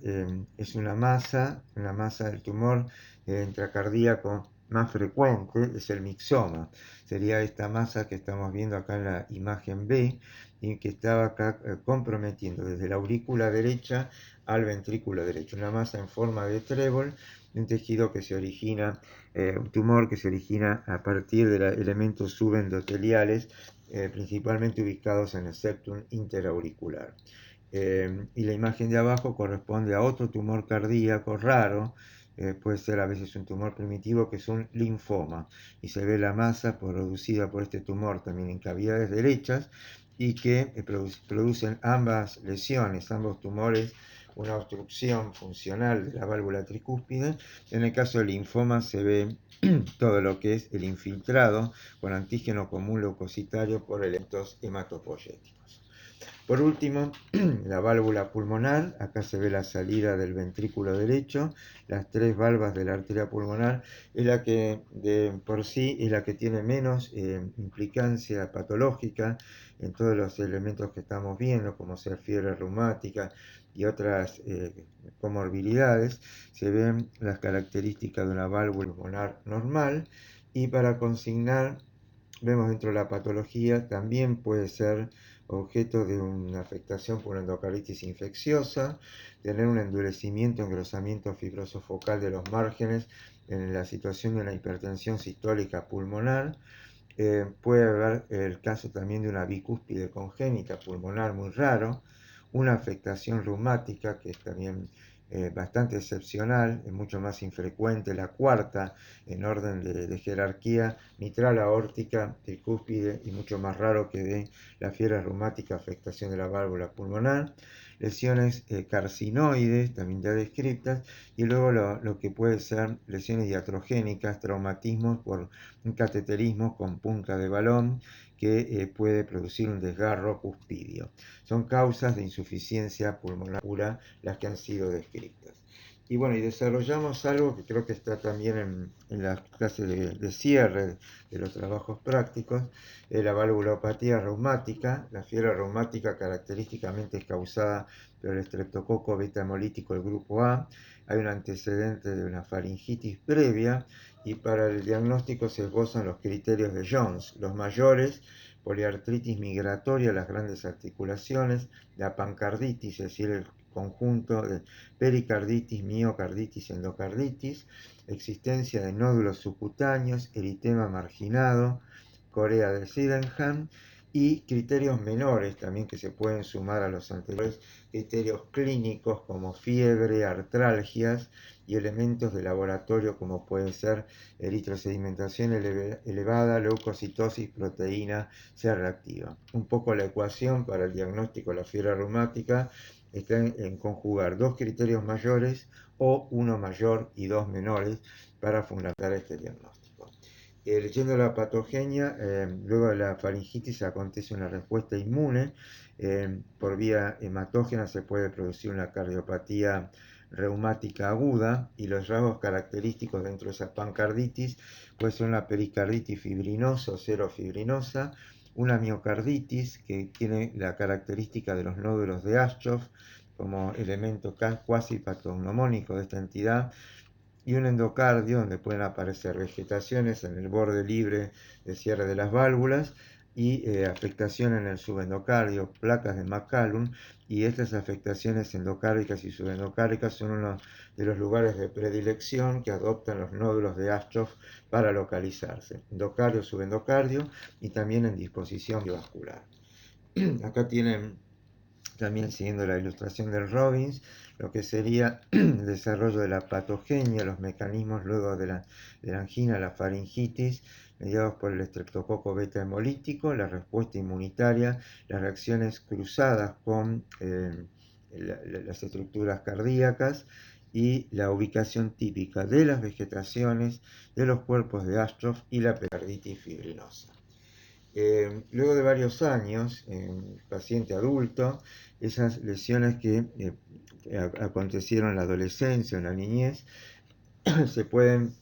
es una masa del tumor intracardíaco más frecuente, es el mixoma. Sería esta masa que estamos viendo acá en la imagen B y que estaba acá comprometiendo desde la aurícula derecha al ventrículo derecho. Una masa en forma de trébol, un tejido que se origina, un tumor que se origina a partir de elementos subendoteliales principalmente ubicados en el septum interauricular. Y la imagen de abajo corresponde a otro tumor cardíaco raro, puede ser a veces un tumor primitivo que es un linfoma, y se ve la masa producida por este tumor también en cavidades derechas y que producen ambas lesiones, ambos tumores, una obstrucción funcional de la válvula tricúspide. En el caso del linfoma se ve todo lo que es el infiltrado con antígeno común leucocitario por elementos hematopoyéticos. Por último, la válvula pulmonar, acá se ve la salida del ventrículo derecho, las tres valvas de la arteria pulmonar, es la que por sí es la que tiene menos implicancia patológica en todos los elementos que estamos viendo, como ser fiebre reumática y otras comorbilidades. Se ven las características de una válvula pulmonar normal, y para consignar, vemos dentro de la patología, también puede ser objeto de una afectación por una endocarditis infecciosa, tener un endurecimiento, engrosamiento fibroso focal de los márgenes en la situación de una hipertensión sistólica pulmonar. Puede haber el caso también de una bicúspide congénita pulmonar muy raro, una afectación reumática que es también bastante excepcional, es mucho más infrecuente, la cuarta en orden de jerarquía, mitral aórtica, tricúspide, y mucho más raro que de la fiebre reumática, afectación de la válvula pulmonar, lesiones carcinoides, también ya descritas, y luego lo que puede ser lesiones iatrogénicas, traumatismos por un cateterismo con punta de balón que puede producir un desgarro cuspidio. Son causas de insuficiencia pulmonar pura las que han sido descritas. Y bueno, y desarrollamos algo que creo que está también en las clases de cierre de los trabajos prácticos, la valvulopatía reumática. La fiebre reumática característicamente es causada por el estreptococo beta hemolítico del grupo A. Hay un antecedente de una faringitis previa, y para el diagnóstico se esbozan los criterios de Jones, los mayores: poliartritis migratoria, las grandes articulaciones, la pancarditis, es decir, el conjunto de pericarditis, miocarditis, endocarditis, existencia de nódulos subcutáneos, eritema marginado, corea de Sydenham, y criterios menores también que se pueden sumar a los anteriores, criterios clínicos como fiebre, artralgias, y elementos de laboratorio como pueden ser eritrosedimentación elevada, leucocitosis, proteína C reactiva. Un poco la ecuación para el diagnóstico de la fiebre reumática está en conjugar dos criterios mayores o uno mayor y dos menores para fundamentar este diagnóstico. Leyendo la patogenia, luego de la faringitis acontece una respuesta inmune. Por vía hematógena se puede producir una cardiopatía reumática aguda, y los rasgos característicos dentro de esa pancarditis puede ser una pericarditis fibrinosa o serofibrinosa, una miocarditis que tiene la característica de los nódulos de Aschoff como elemento cuasi patognomónico de esta entidad, y un endocardio donde pueden aparecer vegetaciones en el borde libre de cierre de las válvulas y afectación en el subendocardio, placas de McCallum, y estas afectaciones endocárdicas y subendocárdicas son uno de los lugares de predilección que adoptan los nódulos de Aschoff para localizarse: endocardio, subendocardio, y también en disposición vascular. Acá tienen también, siguiendo la ilustración del Robbins, lo que sería el desarrollo de la patogenia, los mecanismos luego de la angina, la faringitis, mediados por el estreptococo beta hemolítico, la respuesta inmunitaria, las reacciones cruzadas con las estructuras cardíacas, y la ubicación típica de las vegetaciones, de los cuerpos de Astroff y la pericarditis fibrinosa. Luego de varios años, en paciente adulto, esas lesiones que acontecieron en la adolescencia o en la niñez se pueden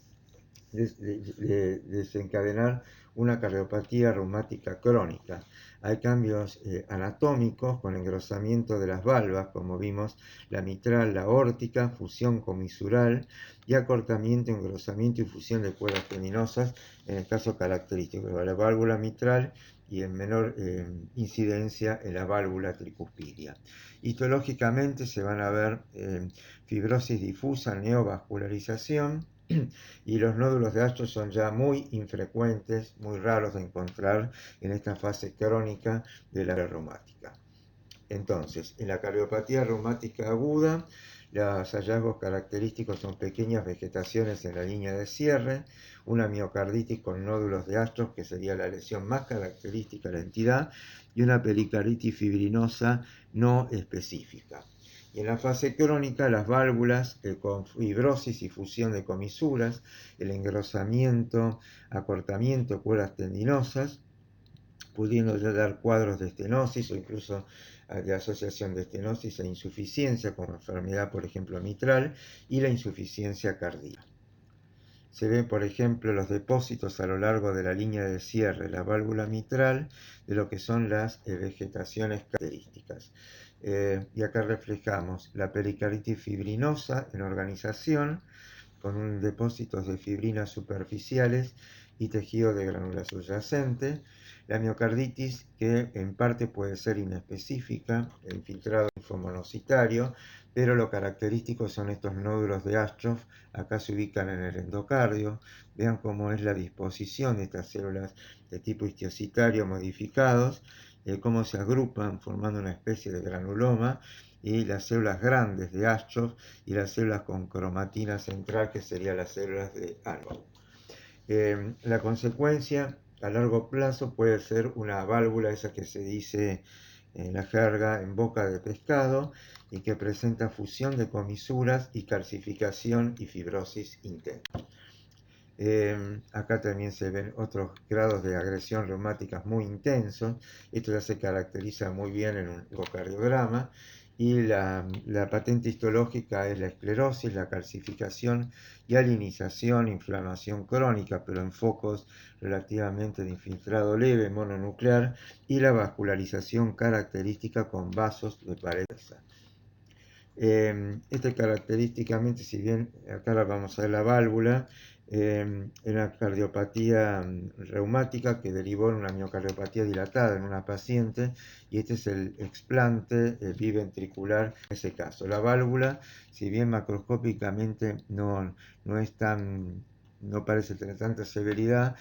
desencadenar una cardiopatía reumática crónica. Hay cambios anatómicos con engrosamiento de las valvas, como vimos, la mitral, la aórtica, fusión comisural, y acortamiento, engrosamiento y fusión de cuerdas tendinosas en el caso característico de la válvula mitral, y en menor incidencia en la válvula tricuspidia. Histológicamente se van a ver fibrosis difusa, neovascularización, y los nódulos de Aschoff son ya muy infrecuentes, muy raros de encontrar en esta fase crónica de la reumática. Entonces, en la cardiopatía reumática aguda, los hallazgos característicos son pequeñas vegetaciones en la línea de cierre, una miocarditis con nódulos de Aschoff, que sería la lesión más característica de la entidad, y una pericarditis fibrinosa no específica. Y en la fase crónica, las válvulas con fibrosis y fusión de comisuras, el engrosamiento, acortamiento, cuerdas tendinosas, pudiendo ya dar cuadros de estenosis o incluso de asociación de estenosis e insuficiencia como enfermedad, por ejemplo, mitral, y la insuficiencia cardíaca. Se ven, por ejemplo, los depósitos a lo largo de la línea de cierre, la válvula mitral, de lo que son las vegetaciones características. Y acá reflejamos la pericarditis fibrinosa en organización, con depósitos de fibrinas superficiales y tejido de glándula subyacente. La miocarditis, que en parte puede ser inespecífica, infiltrado linfomonocitario, pero lo característico son estos nódulos de Aschoff. Acá se ubican en el endocardio. Vean cómo es la disposición de estas células de tipo histiocytario modificados, cómo se agrupan formando una especie de granuloma, y las células grandes de Aschoff y las células con cromatina central, que serían las células de Alba. La consecuencia a largo plazo puede ser una válvula, esa que se dice en la jerga en boca de pescado, y que presenta fusión de comisuras y calcificación y fibrosis intensa. Acá también se ven otros grados de agresión reumáticas muy intensos. Esto ya se caracteriza muy bien en un ecocardiograma. Y la patente histológica es la esclerosis, la calcificación, hialinización, inflamación crónica, pero en focos relativamente de infiltrado leve, mononuclear, y la vascularización característica con vasos de pared. Característicamente, si bien acá vamos a ver la válvula, en una cardiopatía reumática que derivó en una miocardiopatía dilatada en una paciente, y este es el explante biventricular en ese caso. La válvula, si bien macroscópicamente no parece tener tanta severidad,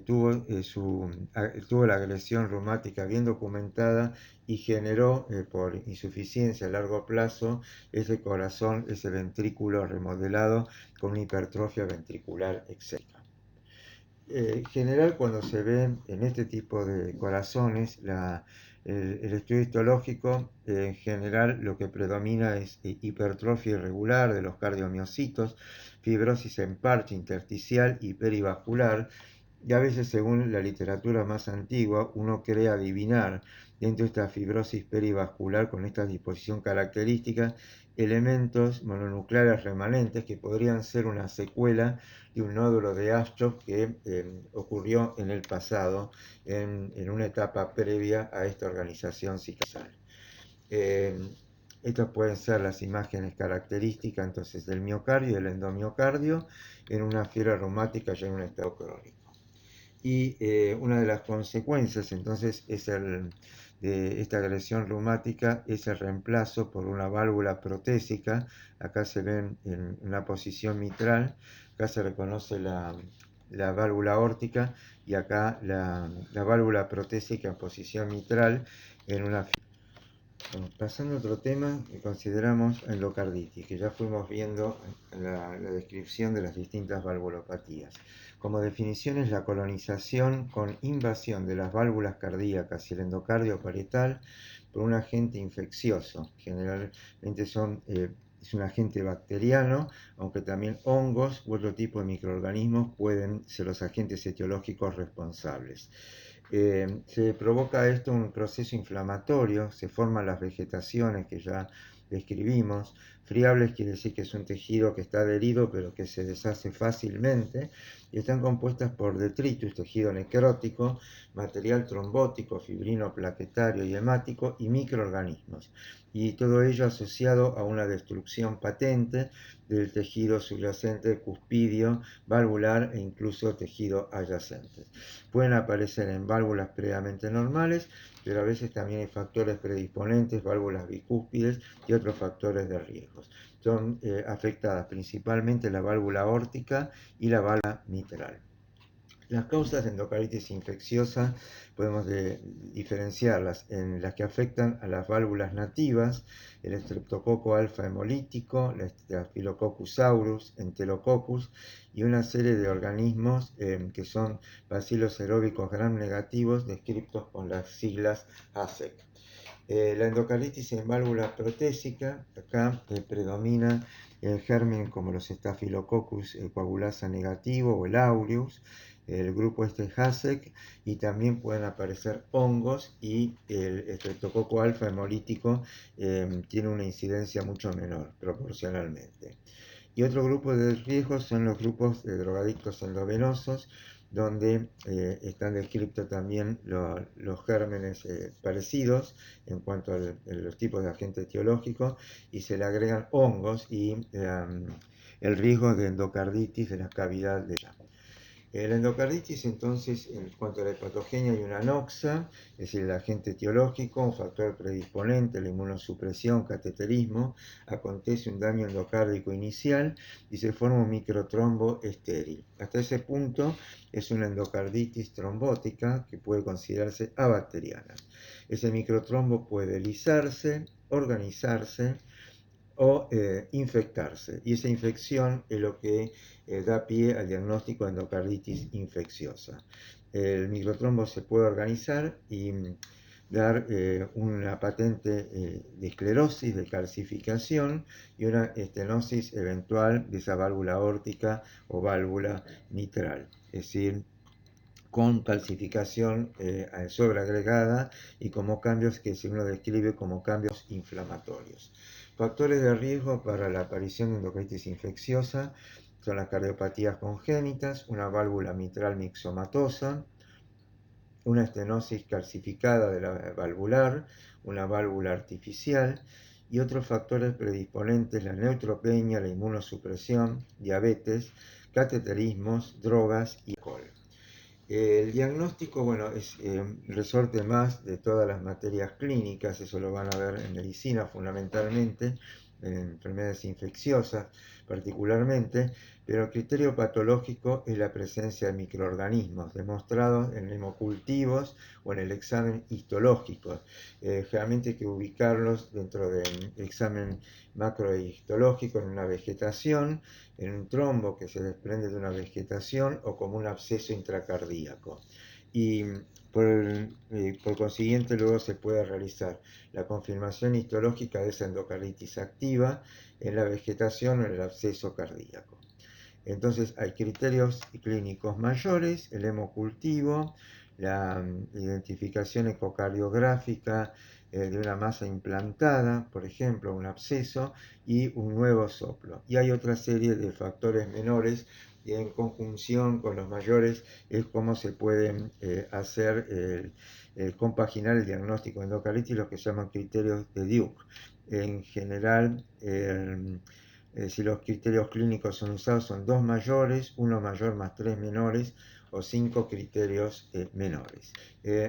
tuvo la agresión reumática bien documentada y generó por insuficiencia a largo plazo ese corazón, ese ventrículo remodelado con una hipertrofia ventricular excéntrica. En general, cuando se ven en este tipo de corazones, el estudio histológico, en general lo que predomina es hipertrofia irregular de los cardiomiocitos, fibrosis en parche intersticial y perivascular, y a veces, según la literatura más antigua, uno cree adivinar dentro de esta fibrosis perivascular con esta disposición característica elementos mononucleares remanentes que podrían ser una secuela de un nódulo de Aschoff que ocurrió en el pasado, en una etapa previa a esta organización ciclisal. Estas pueden ser las imágenes características entonces del miocardio y del endomiocardio en una fiebre reumática ya en un estado crónico. Y una de las consecuencias entonces de esta agresión reumática es el reemplazo por una válvula protésica. Acá se ven en una posición mitral, acá se reconoce la válvula aórtica, y acá la válvula protésica en posición mitral en una. Bueno, pasando a otro tema, consideramos endocarditis, que ya fuimos viendo en la descripción de las distintas valvulopatías. Como definición es la colonización con invasión de las válvulas cardíacas y el endocardio parietal por un agente infeccioso. Generalmente es un agente bacteriano, aunque también hongos u otro tipo de microorganismos pueden ser los agentes etiológicos responsables. Se provoca esto un proceso inflamatorio, se forman las vegetaciones que ya describimos. Friables quiere decir que es un tejido que está adherido pero que se deshace fácilmente, y están compuestas por detritus, tejido necrótico, material trombótico, fibrino, plaquetario y hemático, y microorganismos, y todo ello asociado a una destrucción patente del tejido subyacente cuspidio, valvular e incluso tejido adyacente. Pueden aparecer en válvulas previamente normales, pero a veces también hay factores predisponentes, válvulas bicúspides y otros factores de riesgo. Son afectadas principalmente la válvula aórtica y la válvula mitral. Las causas de endocarditis infecciosa podemos diferenciarlas en las que afectan a las válvulas nativas, el Streptococcus alfa hemolítico, la Staphylococcus aureus, Enterococcus, y una serie de organismos que son bacilos aeróbicos gram negativos descritos con las siglas ASEC. La endocarditis en válvula protésica, acá predomina el germen como los Staphylococcus coagulasa negativo o el aureus. el grupo HASEC, y también pueden aparecer hongos, y el estreptococo alfa hemolítico tiene una incidencia mucho menor proporcionalmente. Y otro grupo de riesgos son los grupos de drogadictos endovenosos, donde están descritos también los gérmenes parecidos en cuanto a los tipos de agentes etiológicos, y se le agregan hongos y el riesgo de endocarditis de la cavidad de ella. La endocarditis, entonces, en cuanto a la hepatogenia, hay una noxa, es decir, el agente etiológico, un factor predisponente, la inmunosupresión, cateterismo, acontece un daño endocárdico inicial y se forma un microtrombo estéril. Hasta ese punto es una endocarditis trombótica que puede considerarse abacteriana. Ese microtrombo puede lisarse, organizarse o infectarse, y esa infección es lo que da pie al diagnóstico de endocarditis infecciosa. El microtrombo se puede organizar y dar una patente de esclerosis, de calcificación, y una estenosis eventual de esa válvula aórtica o válvula mitral, es decir, con calcificación sobreagregada y como cambios que se uno describe como cambios inflamatorios. Factores de riesgo para la aparición de endocarditis infecciosa son las cardiopatías congénitas, una válvula mitral mixomatosa, una estenosis calcificada de la valvular, una válvula artificial, y otros factores predisponentes: la neutropenia, la inmunosupresión, diabetes, cateterismos, drogas y alcohol. El diagnóstico, bueno, es resorte más de todas las materias clínicas, eso lo van a ver en medicina fundamentalmente, en enfermedades infecciosas particularmente, pero el criterio patológico es la presencia de microorganismos demostrados en hemocultivos o en el examen histológico. Generalmente hay que ubicarlos dentro del examen macrohistológico en una vegetación, en un trombo que se desprende de una vegetación o como un absceso intracardíaco. Y por consiguiente luego se puede realizar la confirmación histológica de esa endocarditis activa en la vegetación o en el absceso cardíaco. Entonces hay criterios clínicos mayores: el hemocultivo, la identificación ecocardiográfica de una masa implantada, por ejemplo, un absceso, y un nuevo soplo. Y hay otra serie de factores menores y en conjunción con los mayores es cómo se pueden hacer compaginar el diagnóstico de endocarditis, los que se llaman criterios de Duke. En general, si los criterios clínicos son usados, son 2 mayores, 1 mayor más 3 menores, o 5 criterios menores.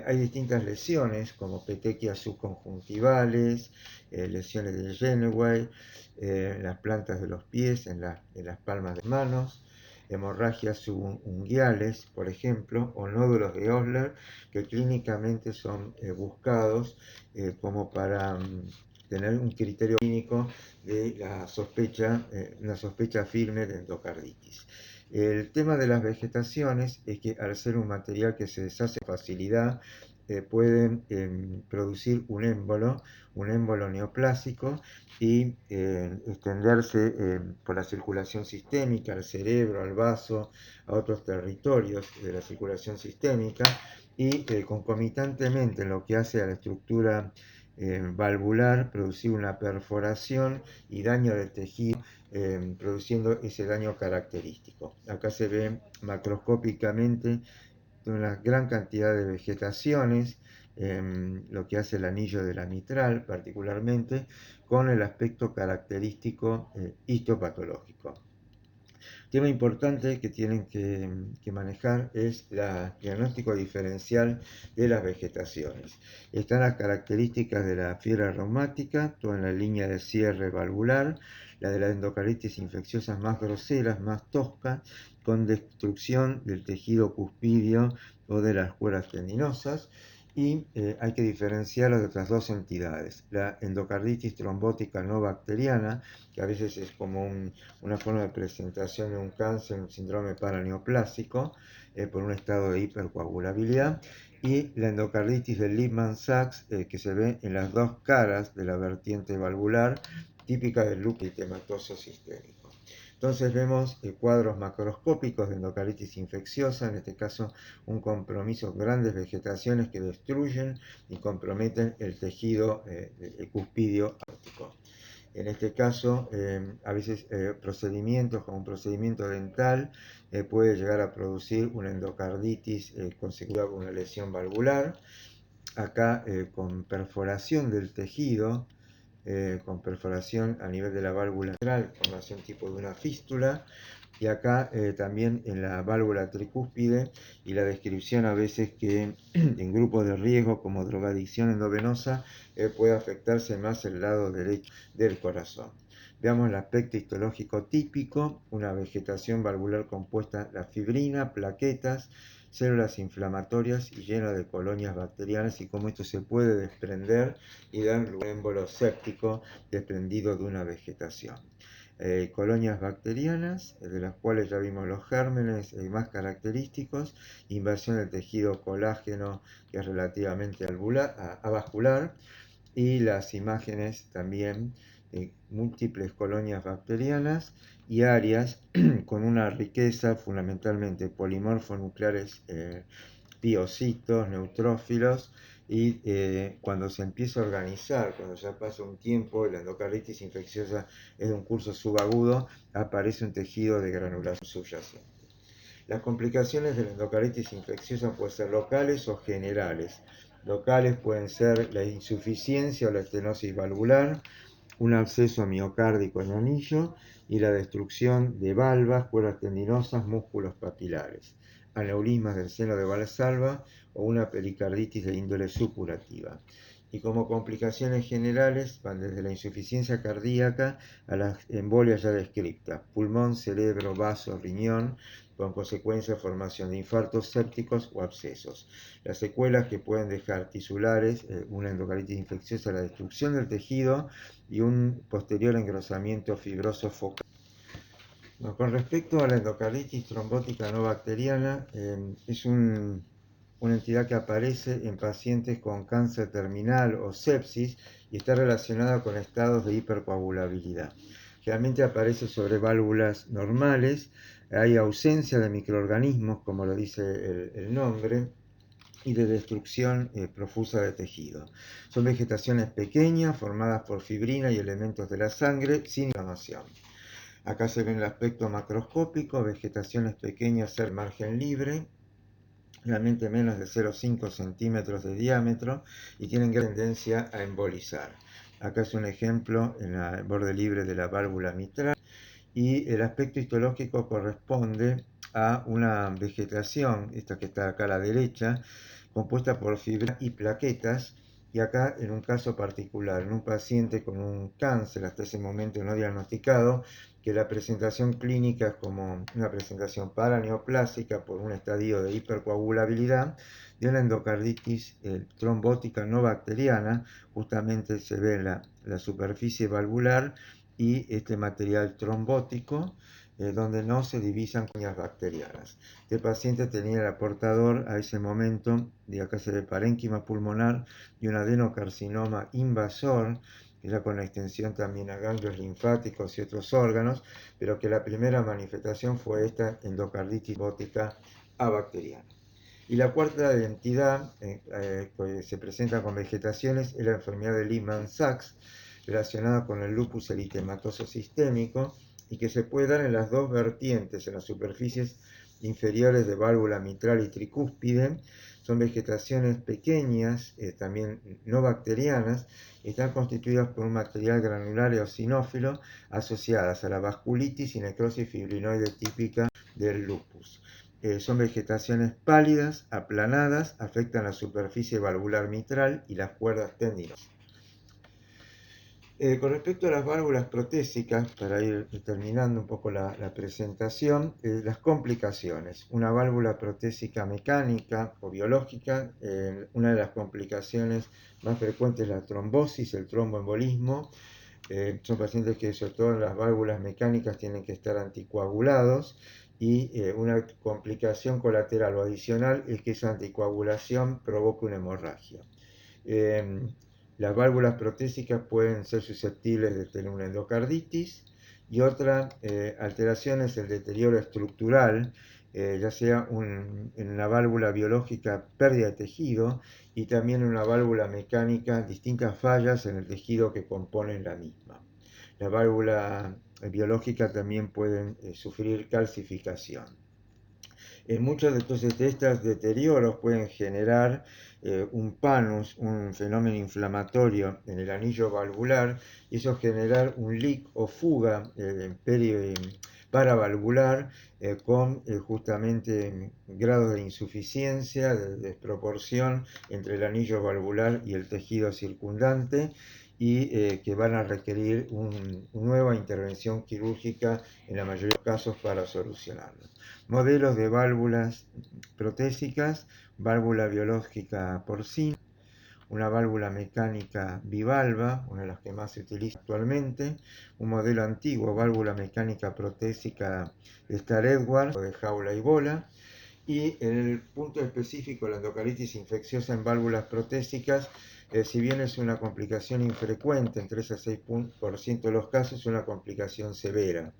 Hay distintas lesiones como petequias subconjuntivales, lesiones de Geneway, en las plantas de los pies, en las palmas de manos, hemorragias subunguiales, por ejemplo, o nódulos de Osler, que clínicamente son buscados como para tener un criterio clínico de la sospecha, una sospecha firme de endocarditis. El tema de las vegetaciones es que al ser un material que se deshace con facilidad, pueden producir un émbolo neoplásico, y extenderse por la circulación sistémica al cerebro, al vaso, a otros territorios de la circulación sistémica, y concomitantemente en lo que hace a la estructura valvular, producir una perforación y daño del tejido, produciendo ese daño característico. Acá se ve macroscópicamente una gran cantidad de vegetaciones, lo que hace el anillo de la mitral particularmente, con el aspecto característico histopatológico. Tema importante que tienen que manejar es el diagnóstico diferencial de las vegetaciones. Están las características de la fiebre reumática, toda en la línea de cierre valvular, la de la endocarditis infecciosa más groseras, más toscas, con destrucción del tejido cuspidio o de las cuerdas tendinosas. Y hay que diferenciarlo de otras dos entidades: la endocarditis trombótica no bacteriana, que a veces es como una forma de presentación de un cáncer, un síndrome paraneoplásico, por un estado de hipercoagulabilidad, y la endocarditis de Lipman-Sachs, que se ve en las dos caras de la vertiente valvular, típica del lupus eritematoso sistémico. Entonces vemos cuadros macroscópicos de endocarditis infecciosa, en este caso un compromiso, grandes vegetaciones que destruyen y comprometen el tejido cuspidio aórtico. En este caso, a veces procedimientos como un procedimiento dental puede llegar a producir una endocarditis consecutiva con una lesión valvular. Acá con perforación del tejido, con perforación a nivel de la válvula mitral, formación tipo de una fístula, y acá también en la válvula tricúspide, y la descripción a veces que en grupos de riesgo como drogadicción endovenosa puede afectarse más el lado derecho del corazón. Veamos el aspecto histológico típico, una vegetación valvular compuesta de la fibrina, plaquetas, células inflamatorias y llena de colonias bacterianas, y cómo esto se puede desprender y dar un émbolo séptico desprendido de una vegetación. Colonias bacterianas, de las cuales ya vimos los gérmenes más característicos, inversión del tejido colágeno que es relativamente avascular, y las imágenes también de múltiples colonias bacterianas y áreas con una riqueza fundamentalmente polimorfonucleares, piocitos, neutrófilos, y cuando se empieza a organizar, cuando ya pasa un tiempo y la endocarditis infecciosa es de un curso subagudo, aparece un tejido de granulación subyacente. Las complicaciones de la endocarditis infecciosa pueden ser locales o generales. Locales pueden ser la insuficiencia o la estenosis valvular, un absceso miocárdico en anillo y la destrucción de valvas, cuerdas tendinosas, músculos papilares, aneurismas del seno de Valsalva o una pericarditis de índole supurativa. Y como complicaciones generales van desde la insuficiencia cardíaca a las embolias ya descritas, pulmón, cerebro, vaso, riñón, con consecuencia de formación de infartos sépticos o abscesos. Las secuelas que pueden dejar tisulares, una endocarditis infecciosa, la destrucción del tejido y un posterior engrosamiento fibroso focal. Bueno, con respecto a la endocarditis trombótica no bacteriana, es una entidad que aparece en pacientes con cáncer terminal o sepsis y está relacionada con estados de hipercoagulabilidad. Generalmente aparece sobre válvulas normales, hay ausencia de microorganismos, como lo dice el nombre, y de destrucción profusa de tejido. Son vegetaciones pequeñas formadas por fibrina y elementos de la sangre sin inflamación. Acá se ve el aspecto macroscópico, vegetaciones pequeñas al margen libre, realmente menos de 0,5 centímetros de diámetro, y tienen gran tendencia a embolizar. Acá es un ejemplo en el borde libre de la válvula mitral, y el aspecto histológico corresponde a una vegetación, esta que está acá a la derecha, compuesta por fibra y plaquetas, y acá en un caso particular, en un paciente con un cáncer hasta ese momento no diagnosticado, que la presentación clínica es como una presentación paraneoplásica por un estadio de hipercoagulabilidad, de una endocarditis trombótica no bacteriana. Justamente se ve la superficie valvular y este material trombótico, donde no se divisan colonias bacterianas. Este paciente tenía el aportador a ese momento, de acá se ve parénquima pulmonar y un adenocarcinoma invasor, ya con extensión también a ganglios linfáticos y otros órganos, pero que la primera manifestación fue esta endocarditis trombótica abacteriana. Y la cuarta entidad que se presenta con vegetaciones es la enfermedad de Lehmann-Sachs, relacionada con el lupus eritematoso sistémico, y que se puede dar en las dos vertientes, en las superficies inferiores de válvula mitral y tricúspide. Son vegetaciones pequeñas, también no bacterianas, y están constituidas por un material granular eosinófilo asociadas a la vasculitis y necrosis fibrinoide típica del lupus. Son vegetaciones pálidas, aplanadas, afectan la superficie valvular mitral y las cuerdas tendinosas. Con respecto a las válvulas protésicas, para ir terminando un poco la presentación, las complicaciones. Una válvula protésica mecánica o biológica, una de las complicaciones más frecuentes es la trombosis, el tromboembolismo. Son pacientes que, sobre todo en las válvulas mecánicas, tienen que estar anticoagulados, y una complicación colateral o adicional es que esa anticoagulación provoque una hemorragia. Las válvulas protésicas pueden ser susceptibles de tener una endocarditis, y otra alteración es el deterioro estructural, ya sea en una válvula biológica pérdida de tejido y también en una válvula mecánica distintas fallas en el tejido que componen la misma. La válvula biológica también pueden sufrir calcificación. Muchos de estos deterioros pueden generar un panus, un fenómeno inflamatorio en el anillo valvular, y eso generar un leak o fuga paravalvular con justamente grados de insuficiencia, de desproporción entre el anillo valvular y el tejido circundante, y que van a requerir una nueva intervención quirúrgica en la mayoría de los casos para solucionarlo. Modelos de válvulas protésicas: válvula biológica porcina, una válvula mecánica bivalva, una de las que más se utiliza actualmente, un modelo antiguo, válvula mecánica protésica de Star-Edwards o de jaula y bola, y en el punto específico, la endocarditis infecciosa en válvulas protésicas, si bien es una complicación infrecuente, en 3 a 6% de los casos, es una complicación severa.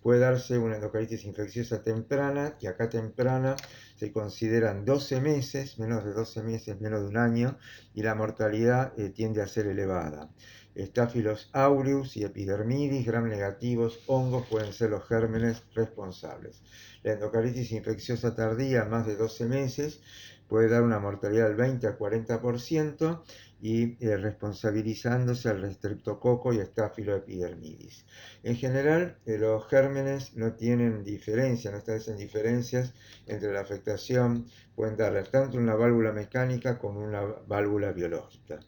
Puede darse una endocarditis infecciosa temprana, y acá temprana se consideran 12 meses, menos de 12 meses, menos de un año, y la mortalidad tiende a ser elevada. Staphylos aureus y epidermidis, gram negativos, hongos pueden ser los gérmenes responsables. La endocarditis infecciosa tardía, más de 12 meses, puede dar una mortalidad del 20 a 40% y responsabilizándose al streptococo y estafiloepidermidis. En general, los gérmenes no tienen diferencia, no establecen diferencias entre la afectación, pueden dar tanto una válvula mecánica como una válvula biológica.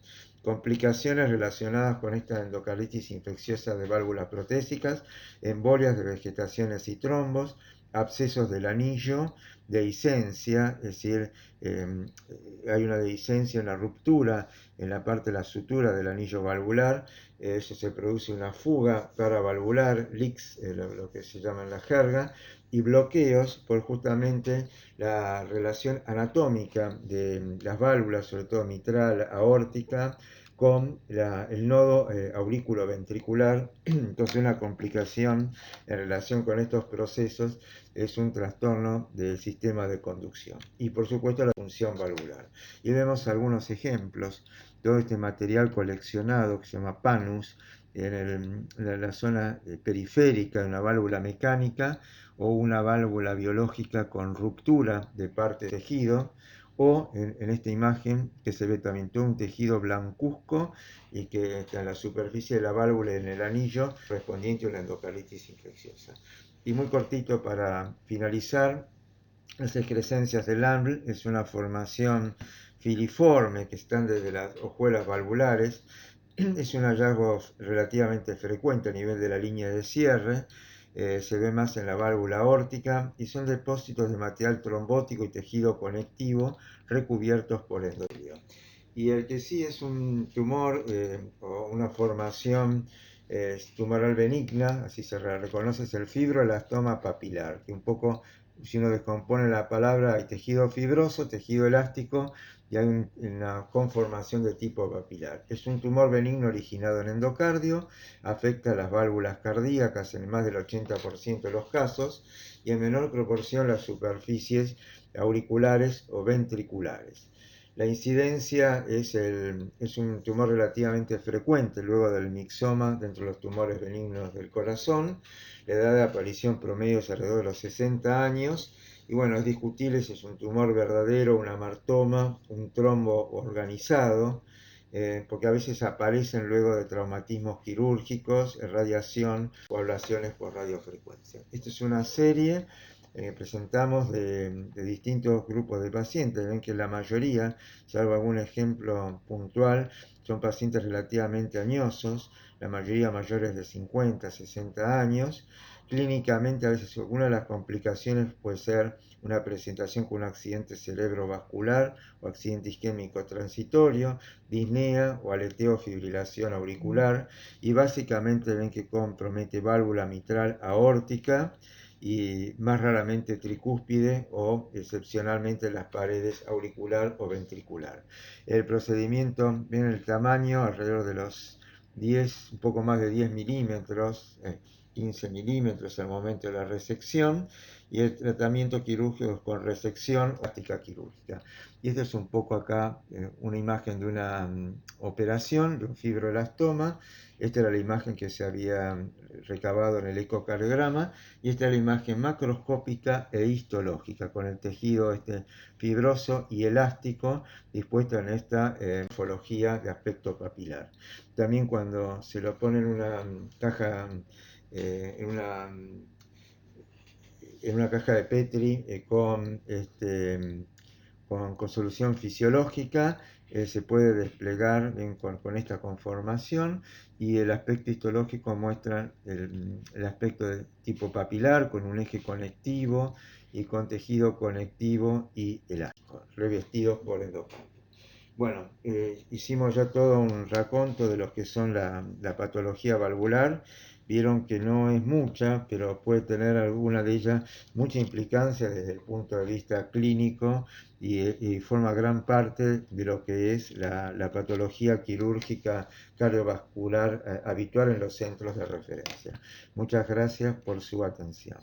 Complicaciones relacionadas con esta endocarditis infecciosa de válvulas protésicas: embolias de vegetaciones y trombos, abscesos del anillo, dehiscencia, es decir, hay una dehiscencia, una ruptura en la parte de la sutura del anillo valvular, eso se produce una fuga paravalvular, leaks, lo que se llama en la jerga, y bloqueos por justamente la relación anatómica de las válvulas, sobre todo mitral, aórtica, con el nodo aurículo-ventricular. Entonces, una complicación en relación con estos procesos es un trastorno del sistema de conducción y, por supuesto, la función valvular. Y vemos algunos ejemplos. Todo este material coleccionado, que se llama panus, en la zona periférica de una válvula mecánica o una válvula biológica con ruptura de parte del tejido, o en esta imagen que se ve también todo un tejido blancuzco y que está en la superficie de la válvula y en el anillo respondiente a una endocarditis infecciosa. Y muy cortito para finalizar, las excrescencias del AMBL es una formación filiforme que están desde las hojuelas valvulares. Es un hallazgo relativamente frecuente a nivel de la línea de cierre. Se ve más en la válvula aórtica y son depósitos de material trombótico y tejido conectivo recubiertos por endotelio. Y el que sí es un tumor o una formación tumoral benigna, así se reconoce, es el fibroelastoma papilar, que un poco, si uno descompone la palabra, hay tejido fibroso, tejido elástico, y hay una conformación de tipo papilar. Es un tumor benigno originado en endocardio, afecta a las válvulas cardíacas en más del 80% de los casos, y en menor proporción las superficies auriculares o ventriculares. La incidencia es un tumor relativamente frecuente luego del mixoma dentro de los tumores benignos del corazón. La edad de aparición promedio es alrededor de los 60 años. Y bueno, es discutible si es un tumor verdadero, un amartoma, un trombo organizado, porque a veces aparecen luego de traumatismos quirúrgicos, radiación o ablaciones por radiofrecuencia. Esta es una serie presentamos de distintos grupos de pacientes. Ven que la mayoría, salvo algún ejemplo puntual, son pacientes relativamente añosos, la mayoría mayores de 50, 60 años. Clínicamente, a veces una de las complicaciones puede ser una presentación con un accidente cerebrovascular o accidente isquémico transitorio, disnea o aleteo fibrilación auricular, y básicamente ven que compromete válvula mitral aórtica y más raramente tricúspide o excepcionalmente las paredes auricular o ventricular. El procedimiento, ven el tamaño, alrededor de los 10, un poco más de 10 milímetros, 15 milímetros al momento de la resección, y el tratamiento quirúrgico es con resección o plástica quirúrgica. Y esta es un poco acá una imagen de una operación de un fibroelastoma. Esta era la imagen que se había recabado en el ecocardiograma, y esta es la imagen macroscópica e histológica con el tejido fibroso y elástico dispuesto en esta morfología de aspecto papilar. También cuando se lo pone en una caja, eh, en una en una caja de Petri con solución fisiológica, se puede desplegar con esta conformación, y el aspecto histológico muestra el aspecto de tipo papilar con un eje conectivo y con tejido conectivo y elástico, revestidos por endocardio. Bueno, hicimos ya todo un raconto de lo que son la patología valvular. Vieron que no es mucha, pero puede tener alguna de ellas mucha implicancia desde el punto de vista clínico, y forma gran parte de lo que es la patología quirúrgica cardiovascular habitual en los centros de referencia. Muchas gracias por su atención.